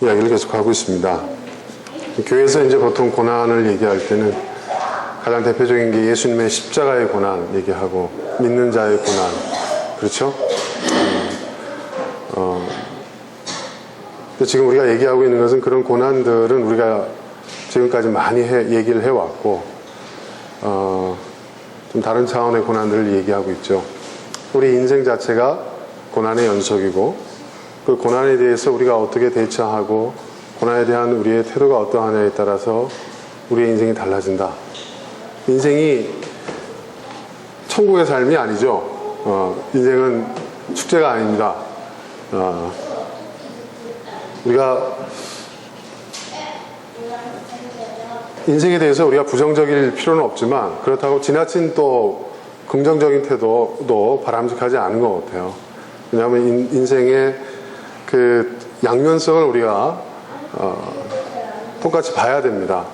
이야기를 계속하고 있습니다. 교회에서 이제 보통 고난을 얘기할 때는 가장 대표적인 게 예수님의 십자가의 고난 얘기하고 믿는 자의 고난, 그렇죠? 지금 우리가 얘기하고 있는 것은 그런 고난들은 우리가 지금까지 많이 얘기를 해왔고 좀 다른 차원의 고난들을 얘기하고 있죠. 우리 인생 자체가 고난의 연속이고 그 고난에 대해서 우리가 어떻게 대처하고 고난에 대한 우리의 태도가 어떠하냐에 따라서 우리의 인생이 달라진다. 인생이 천국의 삶이 아니죠. 인생은 축제가 아닙니다. 우리가 인생에 대해서 우리가 부정적일 필요는 없지만 그렇다고 지나친 또 긍정적인 태도도 바람직하지 않은 것 같아요. 왜냐하면 인생의 그 양면성을 우리가 똑같이 봐야 됩니다.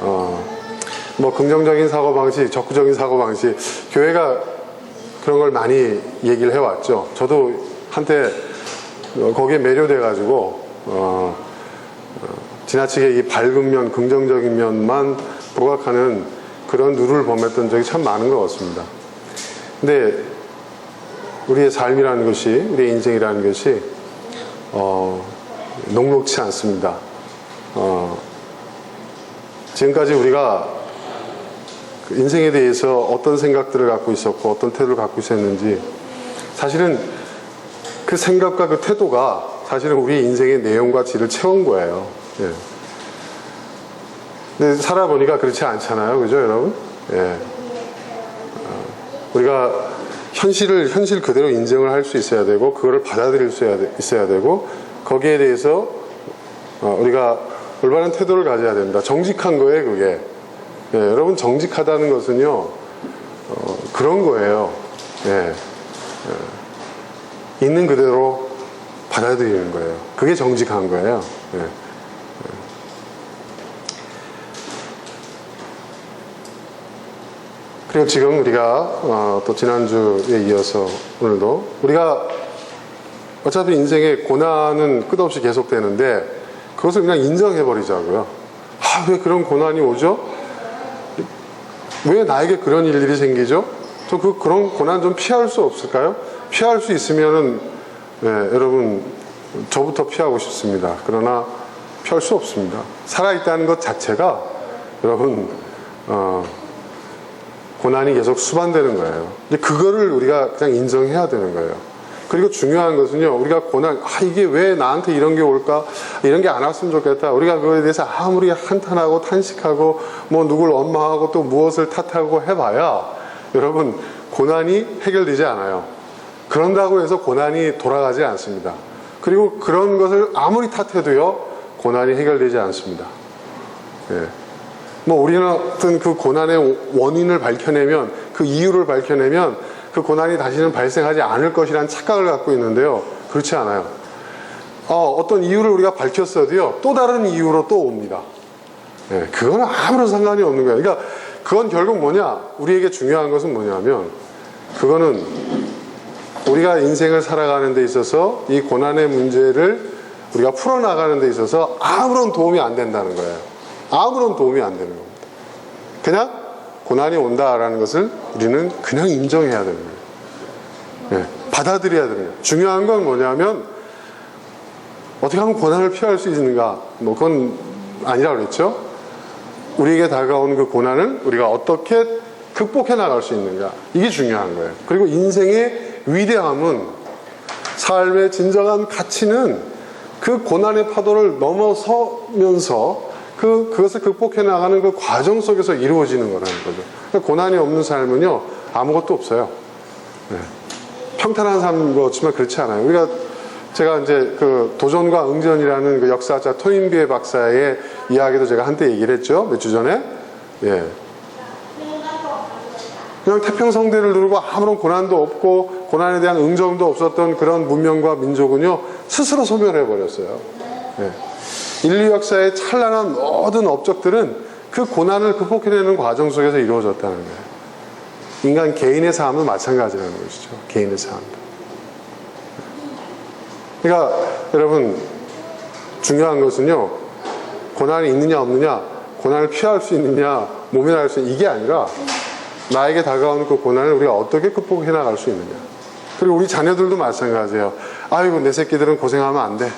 뭐 긍정적인 사고방식, 적극적인 사고방식, 교회가 그런 걸 많이 얘기를 해왔죠. 저도 한때 거기에 매료돼가지고 지나치게 이 밝은 면, 긍정적인 면만 부각하는 그런 룰을 범했던 적이 참 많은 것 같습니다. 근데 우리의 삶이라는 것이, 우리의 인생이라는 것이 녹록치 않습니다. 지금까지 우리가 인생에 대해서 어떤 생각들을 갖고 있었고 어떤 태도를 갖고 있었는지, 사실은 그 생각과 그 태도가 사실은 우리 인생의 내용과 질을 채운 거예요. 예. 근데 살아보니까 그렇지 않잖아요. 그죠, 여러분? 예. 우리가 현실 그대로 인정을 할 수 있어야 되고, 그거를 받아들일 수 있어야 되고, 거기에 대해서 우리가 올바른 태도를 가져야 됩니다. 정직한 거예요, 그게. 예, 여러분, 정직하다는 것은요, 그런 거예요. 예. 있는 그대로 받아들이는 거예요. 그게 정직한 거예요. 예. 그리고 지금 우리가 또 지난주에 이어서 오늘도 우리가 어차피 인생의 고난은 끝없이 계속되는데 그것을 그냥 인정해버리자고요. 왜 그런 고난이 오죠? 왜 나에게 그런 일들이 생기죠? 그런 고난 좀 피할 수 없을까요? 피할 수 있으면은, 네, 여러분, 저부터 피하고 싶습니다. 그러나 피할 수 없습니다. 살아있다는 것 자체가, 여러분, 고난이 계속 수반되는 거예요. 이제 그거를 우리가 그냥 인정해야 되는 거예요. 그리고 중요한 것은요, 우리가 고난, 이게 왜 나한테 이런 게 올까? 이런 게 안 왔으면 좋겠다. 우리가 그거에 대해서 아무리 한탄하고 탄식하고, 뭐 누굴 원망하고 또 무엇을 탓하고 해봐야, 여러분, 고난이 해결되지 않아요. 그런다고 해서 고난이 돌아가지 않습니다. 그리고 그런 것을 아무리 탓해도요, 고난이 해결되지 않습니다. 예. 뭐 우리는 어떤 그 고난의 원인을 밝혀내면, 그 이유를 밝혀내면 그 고난이 다시는 발생하지 않을 것이라는 착각을 갖고 있는데요, 그렇지 않아요. 어떤 이유를 우리가 밝혔어도요, 또 다른 이유로 또 옵니다. 예, 그거는 아무런 상관이 없는 거예요. 그러니까 그건 결국 뭐냐, 우리에게 중요한 것은 뭐냐면, 그거는 우리가 인생을 살아가는 데 있어서 이 고난의 문제를 우리가 풀어나가는 데 있어서 아무런 도움이 안 된다는 거예요. 아무런 도움이 안 되는 겁니다. 그냥 고난이 온다라는 것을 우리는 그냥 인정해야 되는 거예요. 네, 받아들여야 되는 거예요. 중요한 건 뭐냐면, 어떻게 하면 고난을 피할 수 있는가, 뭐 그건 아니라고 그랬죠. 우리에게 다가오는 그 고난을 우리가 어떻게 극복해 나갈 수 있는가, 이게 중요한 거예요. 그리고 인생의 위대함은, 삶의 진정한 가치는 그 고난의 파도를 넘어서면서 그것을 극복해 나가는 그 과정 속에서 이루어지는 거라는 거죠. 그러니까 고난이 없는 삶은요, 아무것도 없어요. 네. 평탄한 삶인 것 같지만 그렇지 않아요. 제가 이제 그 도전과 응전이라는 그 역사자 토인비에 박사의 이야기도 제가 한때 얘기를 했죠. 몇 주 전에. 예. 그냥 태평성대를 누르고 아무런 고난도 없고 고난에 대한 응정도 없었던 그런 문명과 민족은요, 스스로 소멸해버렸어요. 예. 인류 역사의 찬란한 모든 업적들은 그 고난을 극복해내는 과정 속에서 이루어졌다는 거예요. 인간 개인의 삶도 마찬가지라는 것이죠. 개인의 삶도. 그러니까 여러분, 중요한 것은요, 고난이 있느냐 없느냐, 고난을 피할 수 있느냐, 모면할 수 있느냐, 이게 아니라 나에게 다가오는 그 고난을 우리가 어떻게 극복해 나갈 수 있느냐. 그리고 우리 자녀들도 마찬가지예요. 아이고, 내 새끼들은 고생하면 안 돼.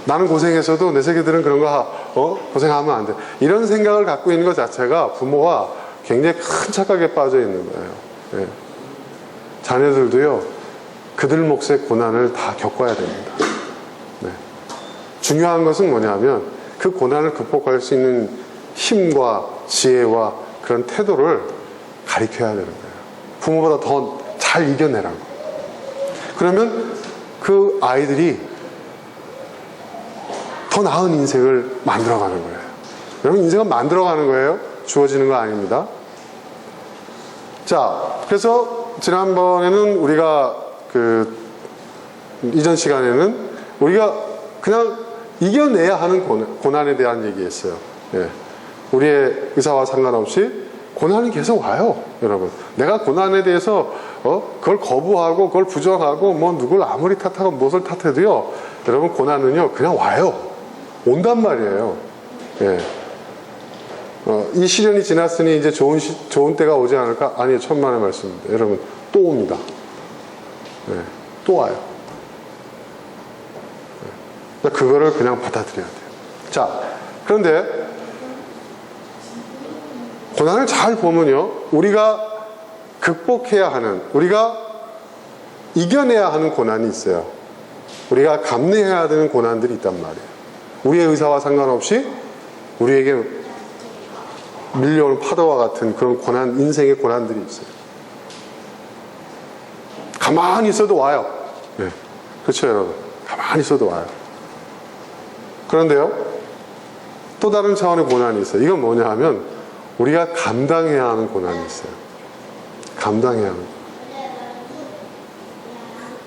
나는 고생했어도 내 새끼들은 그런 거 고생하면 안 돼. 이런 생각을 갖고 있는 것 자체가 부모가 굉장히 큰 착각에 빠져 있는 거예요. 예. 자녀들도요, 그들 몫의 고난을 다 겪어야 됩니다. 네. 중요한 것은 뭐냐면 그 고난을 극복할 수 있는 힘과 지혜와 그런 태도를 가르쳐야 되는 거예요. 부모보다 더 잘 이겨내라고. 그러면 그 아이들이 더 나은 인생을 만들어가는 거예요. 여러분, 인생은 만들어가는 거예요. 주어지는 거 아닙니다. 자, 그래서 지난번에는 우리가 이전 시간에는 우리가 그냥 이겨내야 하는 고난에 대한 얘기했어요. 예. 우리의 의사와 상관없이 고난이 계속 와요, 여러분. 내가 고난에 대해서 그걸 거부하고 그걸 부정하고 뭐 누굴 아무리 탓하고 무엇을 탓해도요, 여러분, 고난은요 그냥 와요. 온단 말이에요. 예. 이 시련이 지났으니 이제 좋은 때가 오지 않을까? 아니요, 천만의 말씀입니다. 여러분, 또 옵니다. 예. 또 와요. 예. 그거를 그냥 받아들여야 돼요. 자, 그런데 고난을 잘 보면요, 우리가 극복해야 하는, 우리가 이겨내야 하는 고난이 있어요. 우리가 감내해야 되는 고난들이 있단 말이에요. 우리의 의사와 상관없이 우리에게 밀려오는 파도와 같은 그런 고난, 인생의 고난들이 있어요. 가만히 있어도 와요. 네. 그렇죠, 여러분. 가만히 있어도 와요. 그런데요, 또 다른 차원의 고난이 있어요. 이건 뭐냐 하면 우리가 감당해야 하는 고난이 있어요. 감당해야 하는.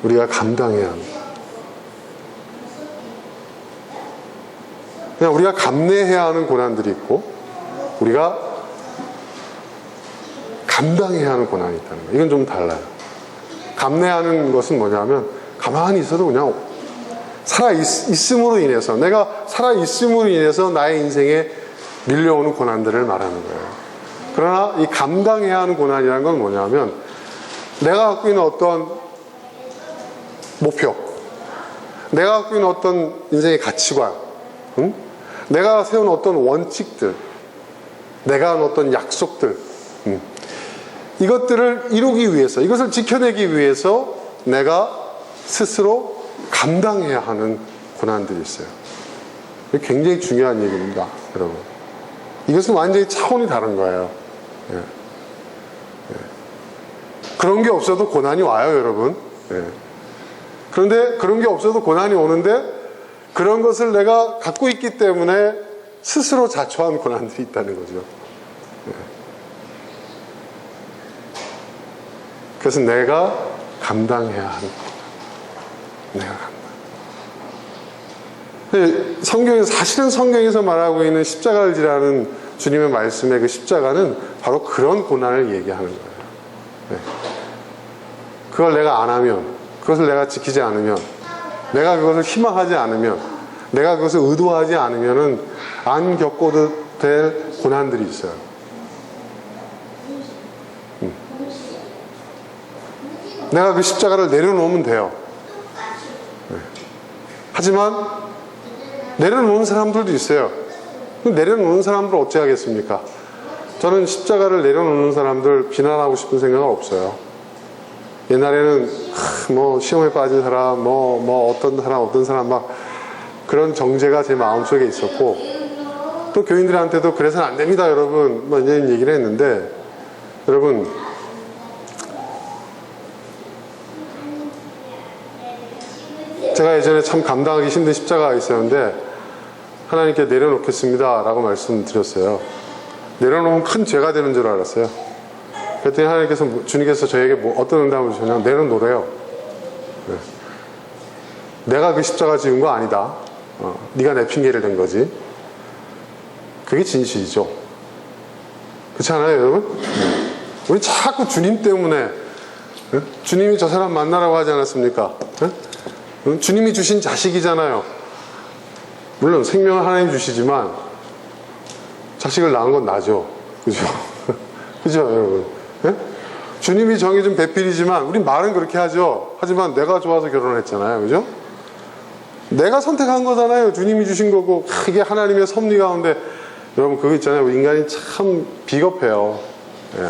우리가 감당해야 하는. 그냥 우리가 감내해야 하는 고난들이 있고 우리가 감당해야 하는 고난이 있다는 거예요. 이건 좀 달라요. 감내하는 것은 뭐냐면 가만히 있어도 그냥 살아있음으로 인해서, 내가 살아있음으로 인해서 나의 인생에 밀려오는 고난들을 말하는 거예요. 그러나 이 감당해야 하는 고난이라는 건 뭐냐면 내가 갖고 있는 어떤 목표, 내가 갖고 있는 어떤 인생의 가치관, 내가 세운 어떤 원칙들, 내가 한 어떤 약속들, 이것들을 이루기 위해서, 이것을 지켜내기 위해서 내가 스스로 감당해야 하는 고난들이 있어요. 굉장히 중요한 얘기입니다, 여러분. 이것은 완전히 차원이 다른 거예요. 예. 예. 그런 게 없어도 고난이 와요, 여러분. 예. 그런데 그런 게 없어도 고난이 오는데 그런 것을 내가 갖고 있기 때문에 스스로 자초한 고난들이 있다는 거죠. 예. 그래서 내가 감당해야 하는 고난. 내가 성경에서, 사실은 성경에서 말하고 있는 십자가를 지라는 주님의 말씀의 그 십자가는 바로 그런 고난을 얘기하는 거예요. 네. 그걸 내가 안 하면, 그것을 내가 지키지 않으면, 내가 그것을 희망하지 않으면, 내가 그것을 의도하지 않으면은 안 겪어도 될 고난들이 있어요. 내가 그 십자가를 내려놓으면 돼요. 네. 하지만 내려놓는 사람들도 있어요. 내려놓는 사람들 어찌 하겠습니까? 저는 십자가를 내려놓는 사람들 비난하고 싶은 생각은 없어요. 옛날에는 뭐 시험에 빠진 사람, 어떤 사람 막 그런 정죄가 제 마음속에 있었고, 또 교인들한테도 그래서는 안 됩니다, 여러분, 뭐 이런 얘기를 했는데, 여러분, 제가 예전에 참 감당하기 힘든 십자가가 있었는데 하나님께 내려놓겠습니다 라고 말씀드렸어요. 내려놓으면 큰 죄가 되는 줄 알았어요. 그랬더니 하나님께서, 주님께서 저에게 어떤 응답을 주셨냐면 내려놓으래요. 네. 내가 그 십자가 지은 거 아니다. 네가 내 핑계를 댄 거지. 그게 진실이죠. 그렇지 않아요, 여러분? 우리 자꾸 주님 때문에, 주님이 저 사람 만나라고 하지 않았습니까? 주님이 주신 자식이잖아요. 물론 생명을 하나님 주시지만 자식을 낳은 건 나죠. 그죠? 그죠, 여러분? 예? 주님이 정해준 배필이지만 우리 말은 그렇게 하죠. 하지만 내가 좋아서 결혼을 했잖아요. 그죠? 내가 선택한 거잖아요. 주님이 주신 거고. 이게 하나님의 섭리 가운데, 여러분 그거 있잖아요. 인간이 참 비겁해요. 예.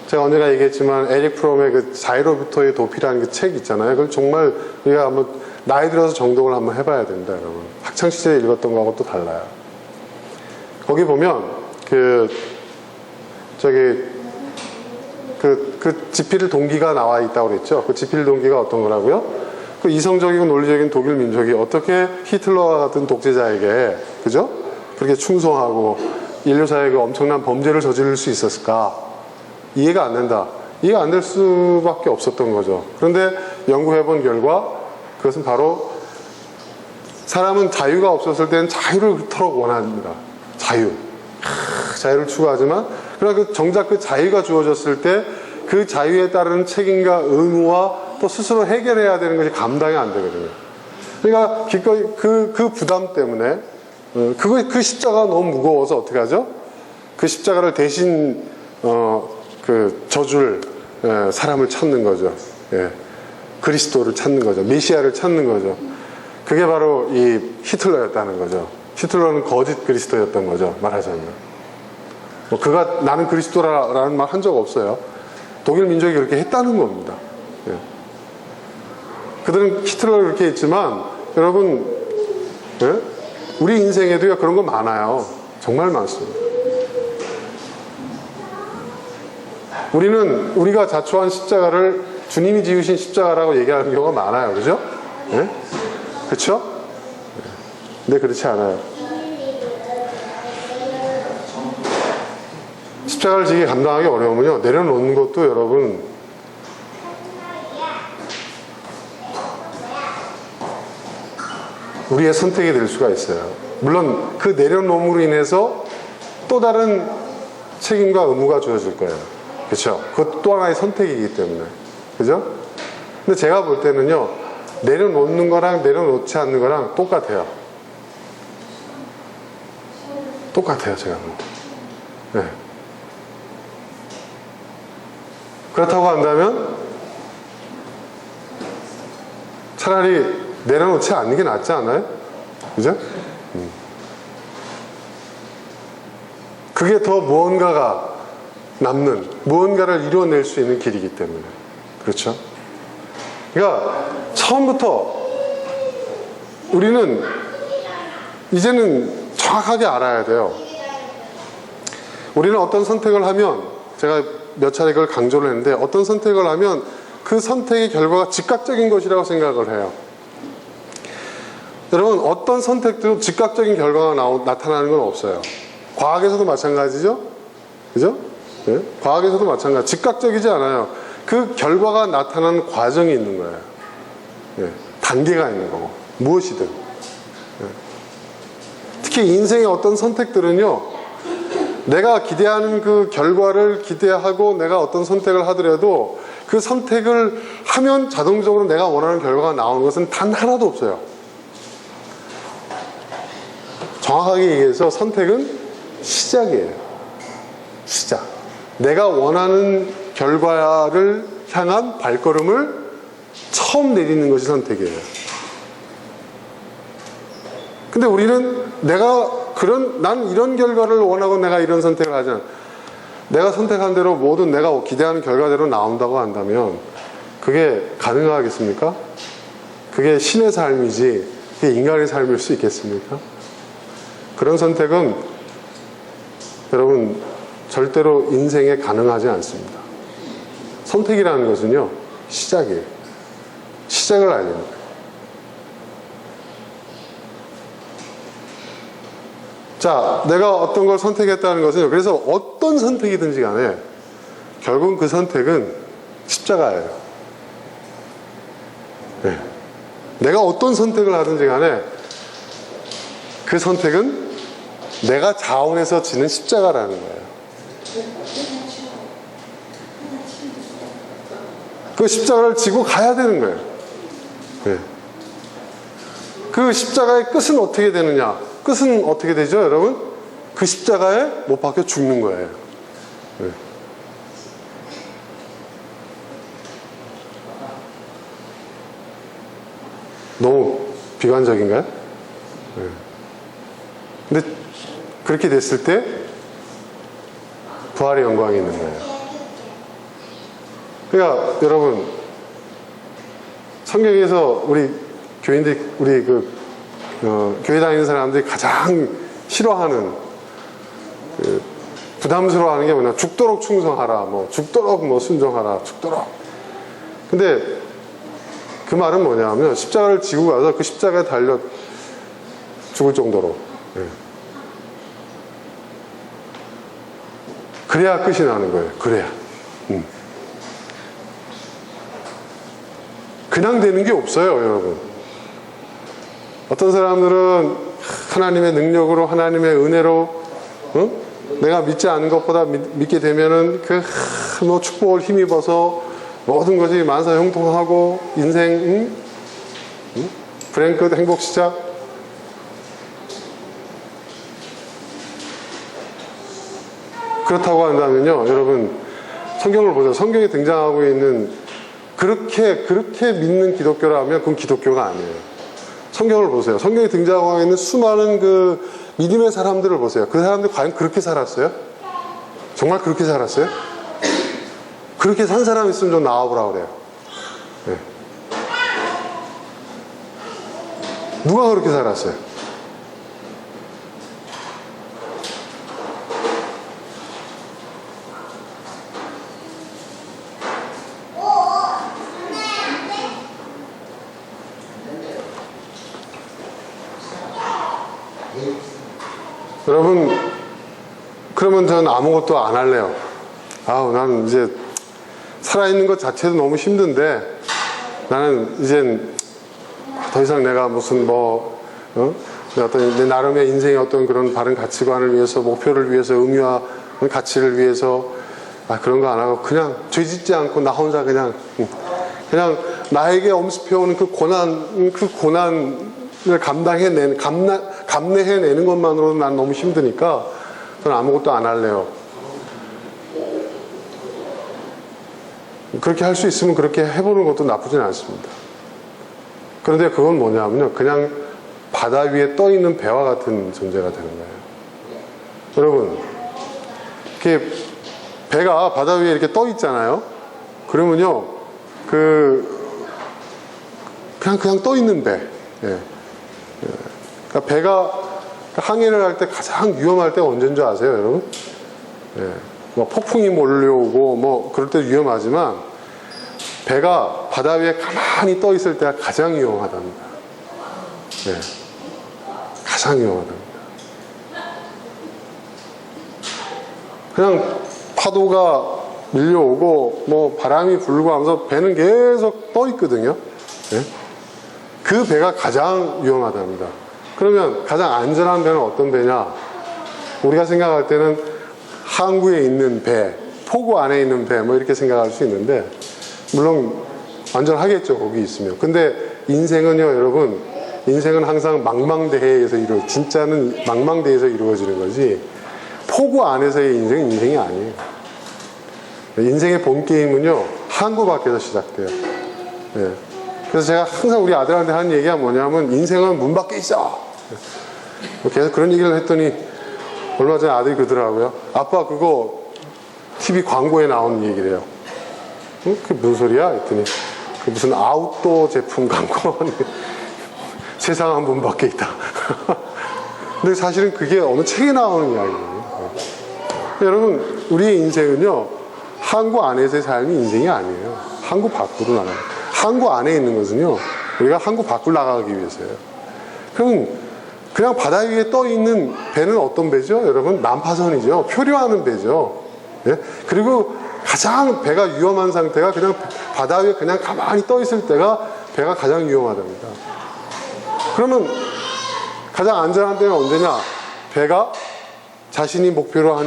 제가 언제나 얘기했지만 에릭 프롬의 그 자유로부터의 도피라는 그 책 있잖아요. 그걸 정말 우리가 한번 나이 들어서 정독을 한번 해봐야 됩니다, 여러분. 학창 시절에 읽었던 거하고 또 달라요. 거기 보면 그 지필 동기가 나와 있다고 그랬죠. 그 지필 동기가 어떤 거라고요? 그 이성적이고 논리적인 독일 민족이 어떻게 히틀러와 같은 독재자에게, 그죠? 그렇게 충성하고 인류사에 그 엄청난 범죄를 저지를 수 있었을까? 이해가 안 된다. 이해가 안 될 수밖에 없었던 거죠. 그런데 연구해본 결과 그것은 바로 사람은 자유가 없었을 때는 자유를 그토록 원합니다. 자유를 추구하지만 그러나 그 정작 그 자유가 주어졌을 때 그 자유에 따르는 책임과 의무와 또 스스로 해결해야 되는 것이 감당이 안 되거든요. 그러니까 기꺼이 그 부담 때문에 그 십자가가 너무 무거워서 어떻게 하죠? 그 십자가를 대신 져줄 사람을 찾는 거죠. 예. 그리스도를 찾는 거죠. 메시아를 찾는 거죠. 그게 바로 이 히틀러였다는 거죠. 히틀러는 거짓 그리스도였던 거죠. 말하자면. 그가 나는 그리스도라는 말 한 적 없어요. 독일 민족이 그렇게 했다는 겁니다. 예. 그들은 히틀러를 그렇게 했지만 여러분, 예? 우리 인생에도요 그런 거 많아요. 정말 많습니다. 우리가 자초한 십자가를 주님이 지으신 십자가라고 얘기하는 경우가 많아요. 그죠? 예? 그렇죠? 근데 그렇지 않아요. 십자가를 지기 감당하기 어려우면요, 내려놓는 것도 여러분, 우리의 선택이 될 수가 있어요. 물론 그 내려놓음으로 인해서 또 다른 책임과 의무가 주어질 거예요. 그렇죠? 그것도 또 하나의 선택이기 때문에. 그죠? 근데 제가 볼 때는요, 내려놓는 거랑 내려놓지 않는 거랑 똑같아요. 똑같아요, 제가 볼 때. 네. 그렇다고 한다면 차라리 내려놓지 않는 게 낫지 않아요? 그죠? 그게 더 무언가가 남는, 무언가를 이루어낼 수 있는 길이기 때문에. 그렇죠? 그러니까 처음부터 우리는 이제는 정확하게 알아야 돼요. 우리는 어떤 선택을 하면, 제가 몇 차례 그걸 강조를 했는데, 어떤 선택을 하면 그 선택의 결과가 즉각적인 것이라고 생각을 해요. 여러분, 어떤 선택도 즉각적인 결과가 나타나는 건 없어요. 과학에서도 마찬가지죠? 그죠? 네? 과학에서도 마찬가지. 즉각적이지 않아요. 그 결과가 나타나는 과정이 있는 거예요. 네. 단계가 있는 거고. 무엇이든. 네. 특히 인생의 어떤 선택들은요, 내가 기대하는 그 결과를 기대하고 내가 어떤 선택을 하더라도 그 선택을 하면 자동적으로 내가 원하는 결과가 나오는 것은 단 하나도 없어요. 정확하게 얘기해서 선택은 시작이에요. 시작. 내가 원하는 결과를 향한 발걸음을 처음 내리는 것이 선택이에요. 근데 우리는 난 이런 결과를 원하고 내가 이런 선택을 하지 않아. 내가 선택한 대로 모든 내가 기대하는 결과대로 나온다고 한다면 그게 가능하겠습니까? 그게 신의 삶이지 그게 인간의 삶일 수 있겠습니까? 그런 선택은 여러분 절대로 인생에 가능하지 않습니다. 선택이라는 것은요, 시작이에요. 시작을 알아야 됩니다. 자, 내가 어떤 걸 선택했다는 것은, 그래서 어떤 선택이든지 간에 결국은 그 선택은 십자가예요. 네. 내가 어떤 선택을 하든지 간에 그 선택은 내가 자원해서 지는 십자가라는 거예요. 그 십자가를 지고 가야 되는 거예요. 네. 그 십자가의 끝은 어떻게 되느냐? 끝은 어떻게 되죠, 여러분? 그 십자가에 못 박혀 죽는 거예요. 네. 너무 비관적인가요? 네. 근데 그렇게 됐을 때 부활의 영광이 있는 거예요. 그러니까 여러분, 성경에서 우리 교인들이, 우리 교회 다니는 사람들이 가장 싫어하는, 부담스러워하는 게 뭐냐? 죽도록 충성하라, 뭐 죽도록 뭐 순종하라, 죽도록. 근데 그 말은 뭐냐면 십자가를 지고 가서 그 십자가에 달려 죽을 정도로. 네. 그래야 끝이 나는 거예요. 그래야. 그냥 되는 게 없어요, 여러분. 어떤 사람들은 하나님의 능력으로, 하나님의 은혜로, 내가 믿지 않은 것보다 믿게 되면은 뭐 축복을 힘입어서 모든 것이 만사형통하고 인생, 불행 끝 행복 시작. 그렇다고 한다면요, 여러분, 성경을 보세요. 성경에 등장하고 있는 그렇게 믿는 기독교라면 그건 기독교가 아니에요. 성경을 보세요. 성경에 등장하고 있는 수많은 그 믿음의 사람들을 보세요. 그 사람들 과연 그렇게 살았어요? 정말 그렇게 살았어요? 그렇게 산 사람 있으면 좀 나와보라 그래요. 네. 누가 그렇게 살았어요? 여러분, 그러면 저는 아무것도 안 할래요. 나는 이제 살아있는 것 자체도 너무 힘든데 나는 이젠 더 이상 내가 무슨 어떤 내 나름의 인생의 어떤 그런 바른 가치관을 위해서, 목표를 위해서, 의미와 가치를 위해서 그런 거 안 하고 그냥 죄 짓지 않고 나 혼자 그냥 나에게 엄습해오는 그 고난을 감내해내는 것만으로도 난 너무 힘드니까 저는 아무것도 안 할래요. 그렇게 할 수 있으면 그렇게 해보는 것도 나쁘진 않습니다. 그런데 그건 뭐냐면요, 그냥 바다 위에 떠 있는 배와 같은 존재가 되는 거예요. 여러분, 이렇게 배가 바다 위에 이렇게 떠 있잖아요. 그러면요, 그냥 떠 있는 배. 예. 그러니까 배가 항해를 할 때 가장 위험할 때가 언제인 줄 아세요, 여러분? 예. 뭐 폭풍이 몰려오고 뭐 그럴 때 위험하지만 배가 바다 위에 가만히 떠 있을 때가 가장 위험하답니다. 예. 가장 위험하답니다. 그냥 파도가 밀려오고 뭐 바람이 불고 하면서 배는 계속 떠 있거든요. 예? 그 배가 가장 위험하답니다. 그러면 가장 안전한 배는 어떤 배냐? 우리가 생각할 때는 항구에 있는 배, 포구 안에 있는 배, 뭐 이렇게 생각할 수 있는데, 물론 안전하겠죠, 거기 있으면. 근데 인생은요, 여러분, 인생은 항상 망망대해에서 진짜는 망망대해에서 이루어지는 거지, 포구 안에서의 인생은 인생이 아니에요. 인생의 본 게임은요, 항구 밖에서 시작돼요. 예. 그래서 제가 항상 우리 아들한테 하는 얘기가 뭐냐면, 인생은 문 밖에 있어. 계속 그런 얘기를 했더니, 얼마 전에 아들이 그러더라고요. 아빠, 그거 TV 광고에 나오는 얘기래요. 그게 무슨 소리야? 했더니, 그 무슨 아웃도어 제품 광고. 세상은 문 밖에 있다. 근데 사실은 그게 어느 책에 나오는 이야기예요. 여러분, 우리의 인생은요, 항구 안에서의 삶이 인생이 아니에요. 항구 밖으로 나가요. 항구 안에 있는 것은요, 우리가 항구 밖으로 나가기 위해서예요. 그럼 그냥 바다 위에 떠 있는 배는 어떤 배죠? 여러분, 난파선이죠. 표류하는 배죠. 예? 그리고 가장 배가 위험한 상태가 그냥 바다 위에 그냥 가만히 떠 있을 때가 배가 가장 위험하답니다. 그러면 가장 안전한 때는 언제냐? 배가 자신이 목표로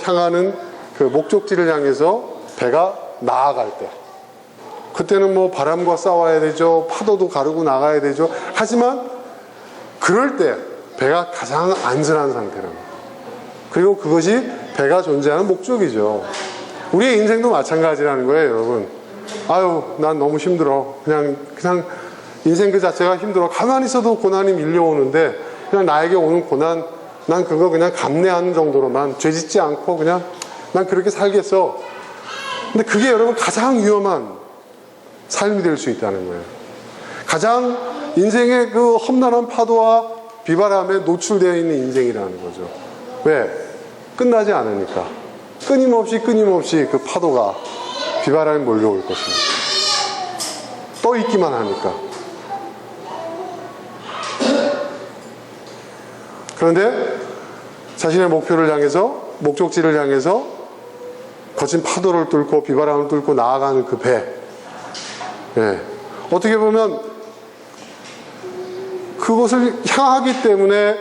향하는 그 목적지를 향해서 배가 나아갈 때. 그때는 뭐 바람과 싸워야 되죠. 파도도 가르고 나가야 되죠. 하지만 그럴 때 배가 가장 안전한 상태라는 거예요. 그리고 그것이 배가 존재하는 목적이죠. 우리의 인생도 마찬가지라는 거예요, 여러분. 아유, 난 너무 힘들어. 그냥 인생 그 자체가 힘들어. 가만히 있어도 고난이 밀려오는데 그냥 나에게 오는 고난, 난 그거 그냥 감내하는 정도로만, 죄짓지 않고 그냥 난 그렇게 살겠어. 근데 그게 여러분 가장 위험한 삶이 될 수 있다는 거예요. 가장 인생의 그 험난한 파도와 비바람에 노출되어 있는 인생이라는 거죠. 왜? 끝나지 않으니까. 끊임없이 그 파도가, 비바람이 몰려올 것입니다. 떠 있기만 하니까. 그런데 자신의 목표를 향해서, 목적지를 향해서 거친 파도를 뚫고 비바람을 뚫고 나아가는 그 배. 예. 어떻게 보면 그것을 향하기 때문에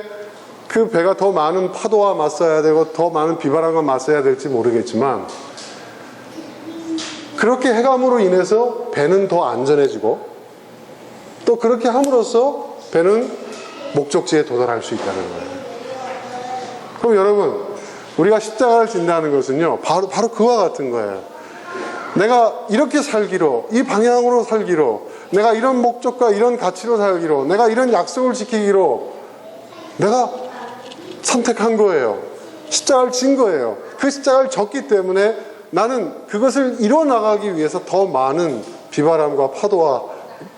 그 배가 더 많은 파도와 맞서야 되고 더 많은 비바람과 맞서야 될지 모르겠지만, 그렇게 해감으로 인해서 배는 더 안전해지고 또 그렇게 함으로써 배는 목적지에 도달할 수 있다는 거예요. 그럼 여러분, 우리가 십자가를 진다는 것은요, 바로 그와 같은 거예요. 내가 이렇게 살기로, 이 방향으로 살기로, 내가 이런 목적과 이런 가치로 살기로, 내가 이런 약속을 지키기로 내가 선택한 거예요. 십자가를 진 거예요. 그 십자가를 졌기 때문에 나는 그것을 이뤄나가기 위해서 더 많은 비바람과 파도와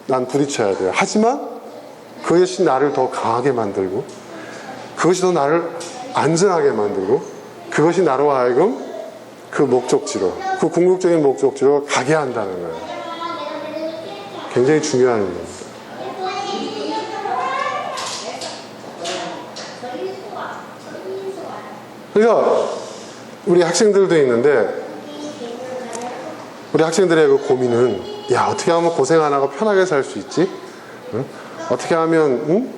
난 부딪혀야 돼요. 하지만 그것이 나를 더 강하게 만들고, 그것이 더 나를 안전하게 만들고, 그것이 나로 하여금 그 목적지로, 그 궁극적인 목적지로 가게 한다는 거예요. 굉장히 중요한 일입니다. 그러니까 우리 학생들도 있는데, 우리 학생들의 그 고민은, 야, 어떻게 하면 고생 안 하고 편하게 살 수 있지? 응? 어떻게 하면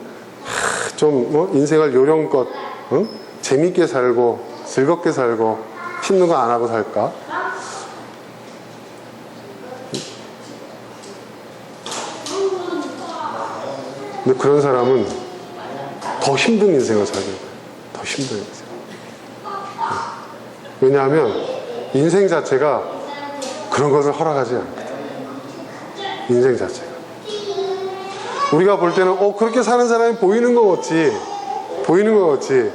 좀 인생을 요령껏 재밌게 살고 즐겁게 살고 힘든 거 안 하고 살까? 근데 그런 사람은 더 힘든 인생을 살게 돼요. 더 힘든 인생. 왜냐하면 인생 자체가 그런 것을 허락하지 않거든. 인생 자체가. 우리가 볼 때는 그렇게 사는 사람이 보이는 것 같지. 보이는 것 같지.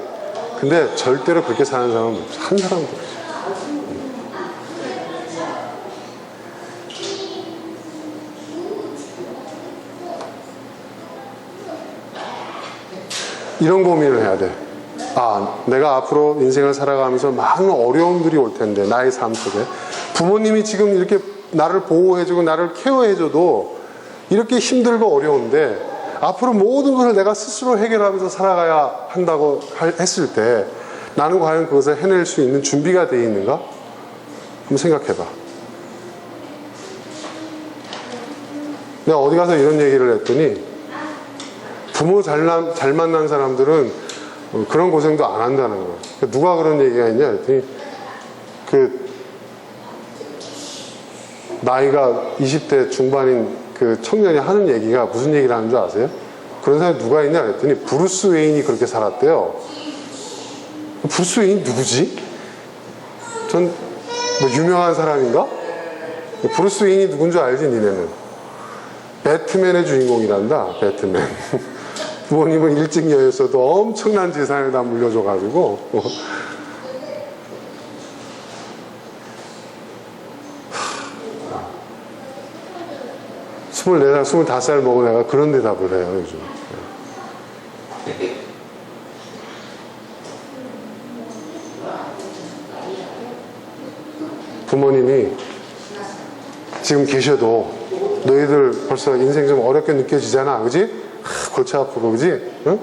근데 절대로 그렇게 사는 사람은 없어. 한 사람도 없어. 이런 고민을 해야 돼. 아, 내가 앞으로 인생을 살아가면서 많은 어려움들이 올 텐데, 나의 삶 속에. 부모님이 지금 이렇게 나를 보호해주고 나를 케어해줘도 이렇게 힘들고 어려운데, 앞으로 모든 것을 내가 스스로 해결하면서 살아가야 한다고 했을 때 나는 과연 그것을 해낼 수 있는 준비가 되어 있는가? 한번 생각해봐. 내가 어디 가서 이런 얘기를 했더니, 부모 잘 만난 사람들은 그런 고생도 안 한다는 거예요. 누가 그런 얘기가 있냐 했더니, 나이가 20대 중반인 그 청년이 하는 얘기가 무슨 얘기를 하는 줄 아세요? 그런 사람이 누가 있냐 그랬더니, 브루스 웨인이 그렇게 살았대요. 브루스 웨인이 누구지? 전 뭐 유명한 사람인가? 브루스 웨인이 누군 줄 알지, 니네는? 배트맨의 주인공이란다. 배트맨. 부모님은 일찍 여였어도 엄청난 재산을 다 물려줘가지고 24살, 25살 먹은 애가 그런 대답을 해요, 요즘. 부모님이 지금 계셔도 너희들 벌써 인생 좀 어렵게 느껴지잖아, 그지? 골치 아프고, 그지? 응?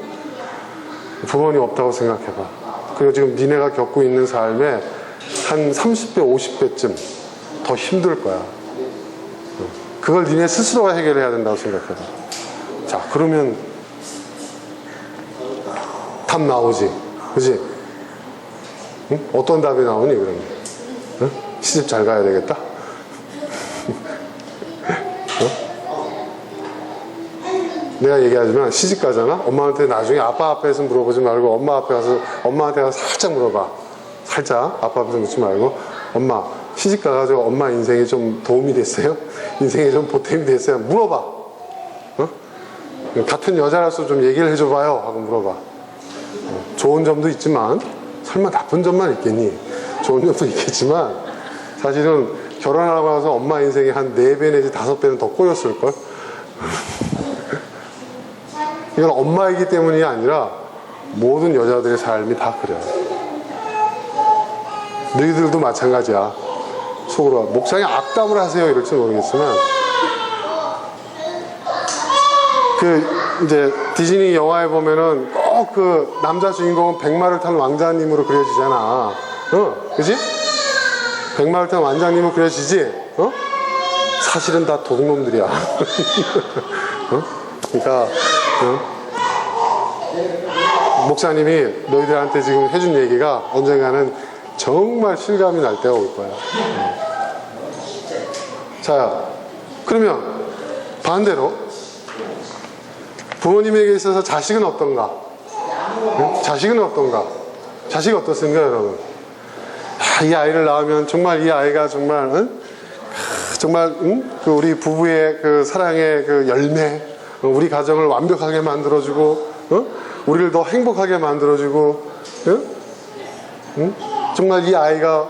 부모님 없다고 생각해봐. 그리고 지금 니네가 겪고 있는 삶에 한 30배, 50배쯤 더 힘들 거야. 그걸 니네 스스로가 해결해야 된다고 생각해봐. 자, 그러면 답 나오지, 그지? 응? 어떤 답이 나오니, 그러면? 응? 시집 잘 가야 되겠다? 내가 얘기하지만 시집 가잖아? 엄마한테 나중에 아빠 앞에서 물어보지 말고 엄마한테 가서 살짝 물어봐. 살짝 아빠 앞에서 묻지 말고 엄마 시집 가가지고 엄마 인생에 좀 도움이 됐어요? 인생에 좀 보탬이 됐어요? 물어봐. 어? 같은 여자라서 좀 얘기를 해줘봐요 하고 물어봐. 좋은 점도 있지만 설마 나쁜 점만 있겠니? 좋은 점도 있겠지만 사실은 결혼하고 나서 엄마 인생에 한 4배 내지 5배는 더 꼬였을걸? 이건 엄마이기 때문이 아니라 모든 여자들의 삶이 다 그래요. 너희들도 마찬가지야. 속으로 목상에 악담을 하세요 이럴지 모르겠지만 이제 디즈니 영화에 보면은 꼭 그 남자 주인공은 백마를 탄 왕자님으로 그려지잖아. 그지? 백마를 탄 왕자님으로 그려지지? 사실은 다 도둑놈들이야. 그러니까 목사님이 너희들한테 지금 해준 얘기가 언젠가는 정말 실감이 날 때가 올 거야. 자, 그러면 반대로 부모님에게 있어서 자식은 어떤가? 자식은 어떤가? 자식이 어떻습니까, 여러분? 이 아이를 낳으면 정말 이 아이가 정말 정말 그 우리 부부의 그 사랑의 그 열매, 우리 가정을 완벽하게 만들어주고, 우리를 더 행복하게 만들어주고, 정말 이 아이가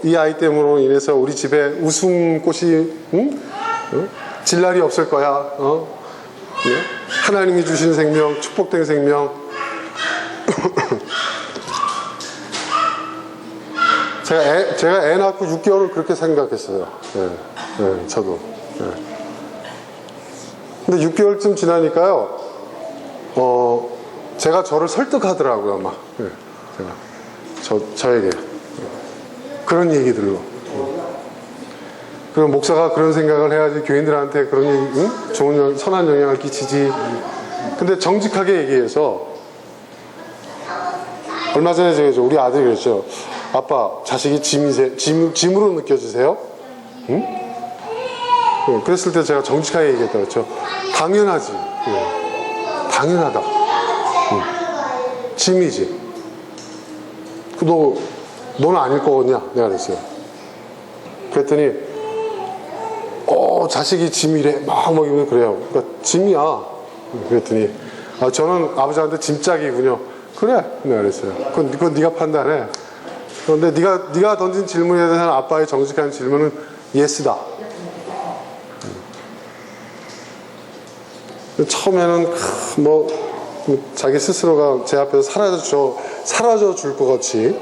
이 아이 때문으로 인해서 우리 집에 웃음꽃이 질 날이 없을 거야. 하나님이 주신 생명, 축복된 생명. 제가 애 낳고 6개월을 그렇게 생각했어요. 저도. 근데 6개월쯤 지나니까요, 제가 저를 설득하더라고요, 막. 저에게. 그런 얘기들로. 그럼 목사가 그런 생각을 해야지 교인들한테 그런 얘기, 좋은, 선한 영향을 끼치지. 근데 정직하게 얘기해서, 얼마 전에 우리 아들이 그랬죠. 아빠, 자식이 짐으로 느껴지세요? 응? 그랬을 때 제가 정직하게 얘기했다 그랬죠. 당연하지. 당연하다. 짐이지. 너는 아닐 거냐? 내가 그랬어요. 그랬더니, 자식이 짐이래. 막 그래요. 그러니까 짐이야. 그랬더니, 저는 아버지한테 짐짝이군요. 그래. 내가 그랬어요. 그건 네가 판단해. 그런데 네가 던진 질문에 대한 아빠의 정직한 질문은 예스다. 처음에는 자기 스스로가 제 앞에서 사라져 줄 것 같이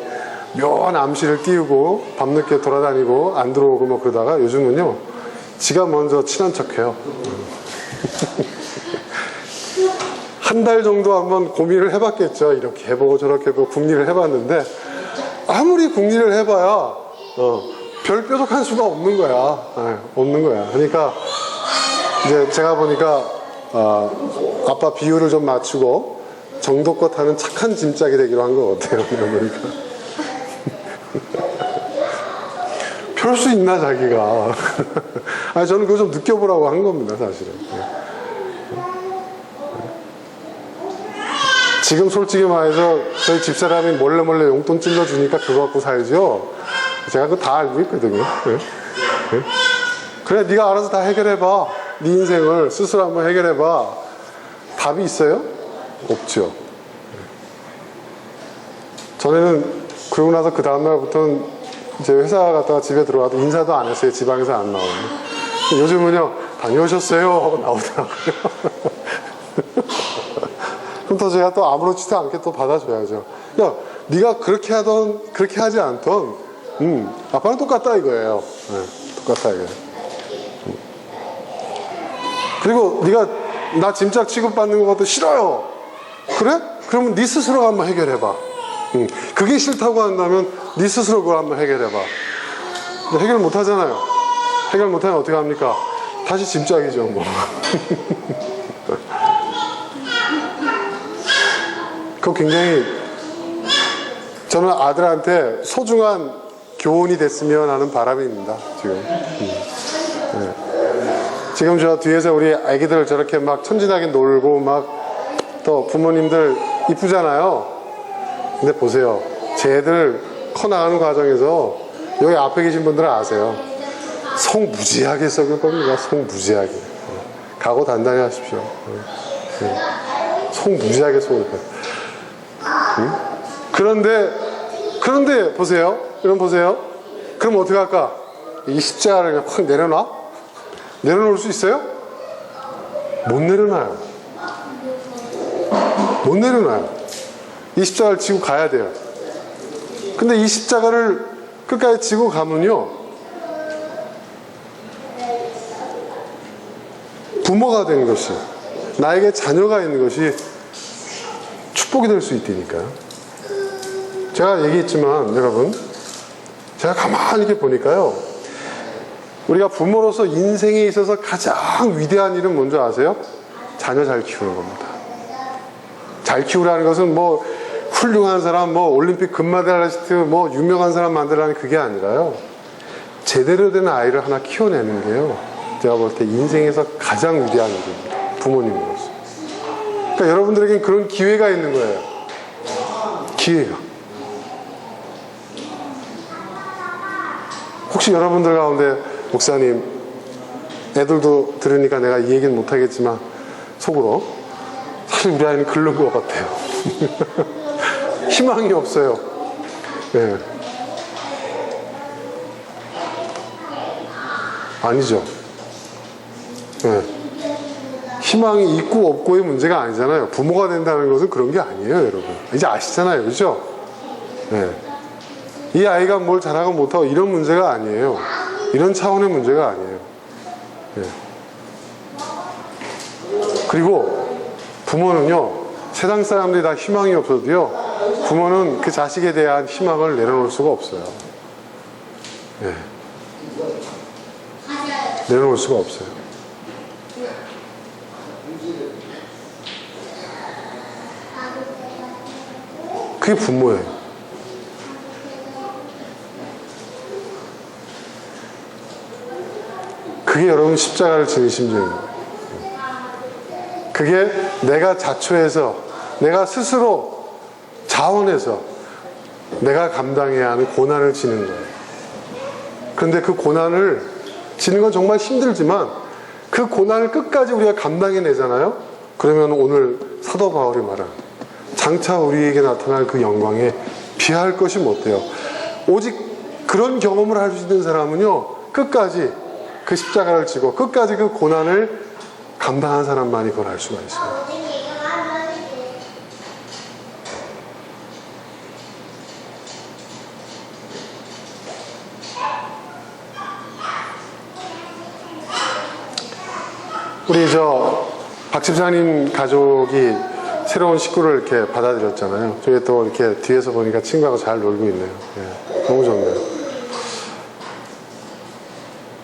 묘한 암시를 띄우고 밤늦게 돌아다니고 안 들어오고 뭐 그러다가 요즘은요 지가 먼저 친한 척해요. 한 달 정도 한번 고민을 해봤겠죠. 이렇게 해보고 저렇게 해보고 궁리를 해봤는데 아무리 궁리를 해봐야 별 뾰족한 수가 없는 거야. 없는 거야. 그러니까 이제 제가 보니까 아빠 비율을 좀 맞추고 정도껏 하는 착한 짐짝이 되기로 한 것 같아요. 보니까 펼 수 있나 자기가. 저는 그거 좀 느껴보라고 한 겁니다, 사실은. 지금 솔직히 말해서 저희 집사람이 몰래 용돈 찔러주니까 그거 갖고 살죠. 제가 그거 다 알고 있거든요. 그래, 네가 알아서 다 해결해봐. 네 인생을 스스로 한번 해결해봐. 답이 있어요? 없죠. 전에는 그러고 나서 그 다음날부터는 이제 회사 갔다가 집에 들어와도 인사도 안 했어요. 지방에서 안 나오는데. 요즘은요, 다녀오셨어요? 하고 나오더라고요. 그럼 또 제가 또 아무렇지도 않게 또 받아줘야죠. 야, 네가 그렇게 하지 않던, 아빠는 똑같다 이거예요. 똑같다 이거예요. 그리고 네가 나 짐짝 취급받는 것도 싫어요. 그래? 그러면 네 스스로가 한번 해결해봐. 그게 싫다고 한다면 네 스스로 그걸 한번 해결해봐. 근데 해결 못 하잖아요. 해결 못하면 어떻게 합니까? 다시 짐짝이죠, 뭐. 그거 굉장히 저는 아들한테 소중한 교훈이 됐으면 하는 바람입니다, 지금. 지금 저 뒤에서 우리 아기들 저렇게 막 천진하게 놀고 막 또 부모님들 이쁘잖아요. 근데 보세요. 제 애들 커나가는 과정에서 여기 앞에 계신 분들은 아세요. 속 무지하게 썩을 겁니다. 속 무지하게. 각오 단단히 하십시오. 속 무지하게 썩을 거예요. 그런데 보세요. 이런 보세요. 그럼 어떻게 할까? 이 십자가를 그냥 확 내려놔? 내려놓을 수 있어요? 못 내려놔요. 못 내려놔요. 이 십자가를 지고 가야 돼요. 근데 이 십자가를 끝까지 지고 가면요, 부모가 되는 것이, 나에게 자녀가 있는 것이 축복이 될 수 있다니까요. 제가 얘기했지만 여러분, 제가 가만히 이렇게 보니까요, 우리가 부모로서 인생에 있어서 가장 위대한 일은 뭔지 아세요? 자녀 잘 키우는 겁니다. 잘 키우라는 것은 뭐 훌륭한 사람, 뭐 올림픽 금메달리스트, 뭐 유명한 사람 만들라는 그게 아니라요, 제대로 된 아이를 하나 키워내는 게요, 제가 볼 때 인생에서 가장 위대한 일입니다. 부모님으로서. 그러니까 여러분들에겐 그런 기회가 있는 거예요. 기회가. 혹시 여러분들 가운데 목사님, 애들도 들으니까 내가 이 얘기는 못하겠지만 속으로 사실 우리 아이는 글른 것 같아요. 희망이 없어요. 네. 아니죠. 네. 희망이 있고 없고의 문제가 아니잖아요. 부모가 된다는 것은 그런 게 아니에요, 여러분. 이제 아시잖아요, 그죠? 네. 이 아이가 뭘 잘하고 못하고 이런 문제가 아니에요. 이런 차원의 문제가 아니에요. 네. 그리고 부모는요, 세상 사람들이 다 희망이 없어도요, 부모는 그 자식에 대한 희망을 내려놓을 수가 없어요. 네. 내려놓을 수가 없어요. 그게 부모예요. 그게 여러분 십자가를 지는 심정입니다. 그게 내가 자초해서, 내가 스스로 자원해서 내가 감당해야 하는 고난을 지는 거예요. 그런데 그 고난을 지는 건 정말 힘들지만 그 고난을 끝까지 우리가 감당해내잖아요. 그러면 오늘 사도 바울이 말한 장차 우리에게 나타날 그 영광에 비할 것이 못 돼요. 오직 그런 경험을 할 수 있는 사람은요, 끝까지 그 십자가를 지고 끝까지 그 고난을 감당한 사람만이 그걸 할 수가 있어요. 우리 박 집사님 가족이 새로운 식구를 이렇게 받아들였잖아요. 저희 또 이렇게 뒤에서 보니까 친구하고 잘 놀고 있네요. 예, 너무 좋네요.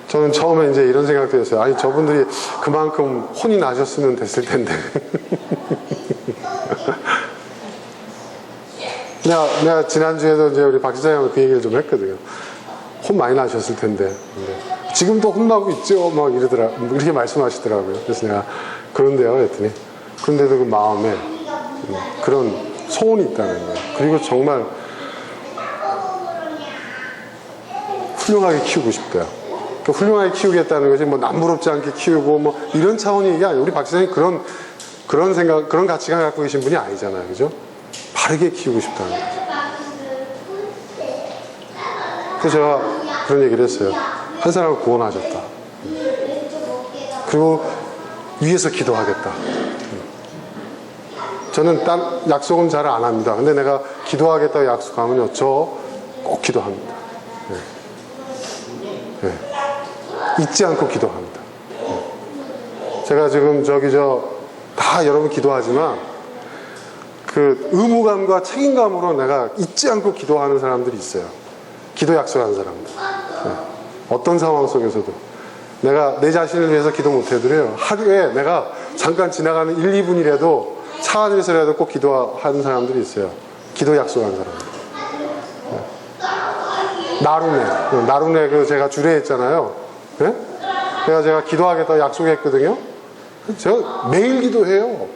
저는 처음에 이제 이런 생각도 했어요. 아니, 저분들이 그만큼 혼이 나셨으면 됐을 텐데. 내가 지난주에도 이제 우리 박 지사님하고 그 얘기를 좀 했거든요. 혼 많이 나셨을 텐데. 지금도 혼나고 있죠? 막 이렇게 말씀하시더라고요. 그래서 내가 그런데요, 그랬더니. 그런데도 그 마음에 그런 소원이 있다는 거예요. 그리고 정말 훌륭하게 키우고 싶대요. 그 훌륭하게 키우겠다는 것이 뭐 남부럽지 않게 키우고 뭐 이런 차원이 이게 아니에요. 우리 박 지사님 그런 생각, 그런 가치관 갖고 계신 분이 아니잖아요. 그죠? 바르게 키우고 싶다는 거죠. 그래서 제가 그런 얘기를 했어요. 한 사람을 구원하셨다. 그리고 위에서 기도하겠다. 저는 딴 약속은 잘 안 합니다. 근데 내가 기도하겠다고 약속하면요, 저 꼭 기도합니다. 네. 네. 잊지 않고 기도합니다. 네. 제가 지금 다 여러분 기도하지만 그 의무감과 책임감으로 내가 잊지 않고 기도하는 사람들이 있어요. 기도 약속하는 사람들. 네. 어떤 상황 속에서도 내가 내 자신을 위해서 기도 못 해드려요. 하루에 내가 잠깐 지나가는 1, 2분이라도 차 안에서라도 꼭 기도하는 사람들이 있어요. 기도 약속하는 사람들. 네. 나루네 제가 주례했잖아요. 네? 제가 기도하겠다고 약속했거든요. 제가 매일 기도해요.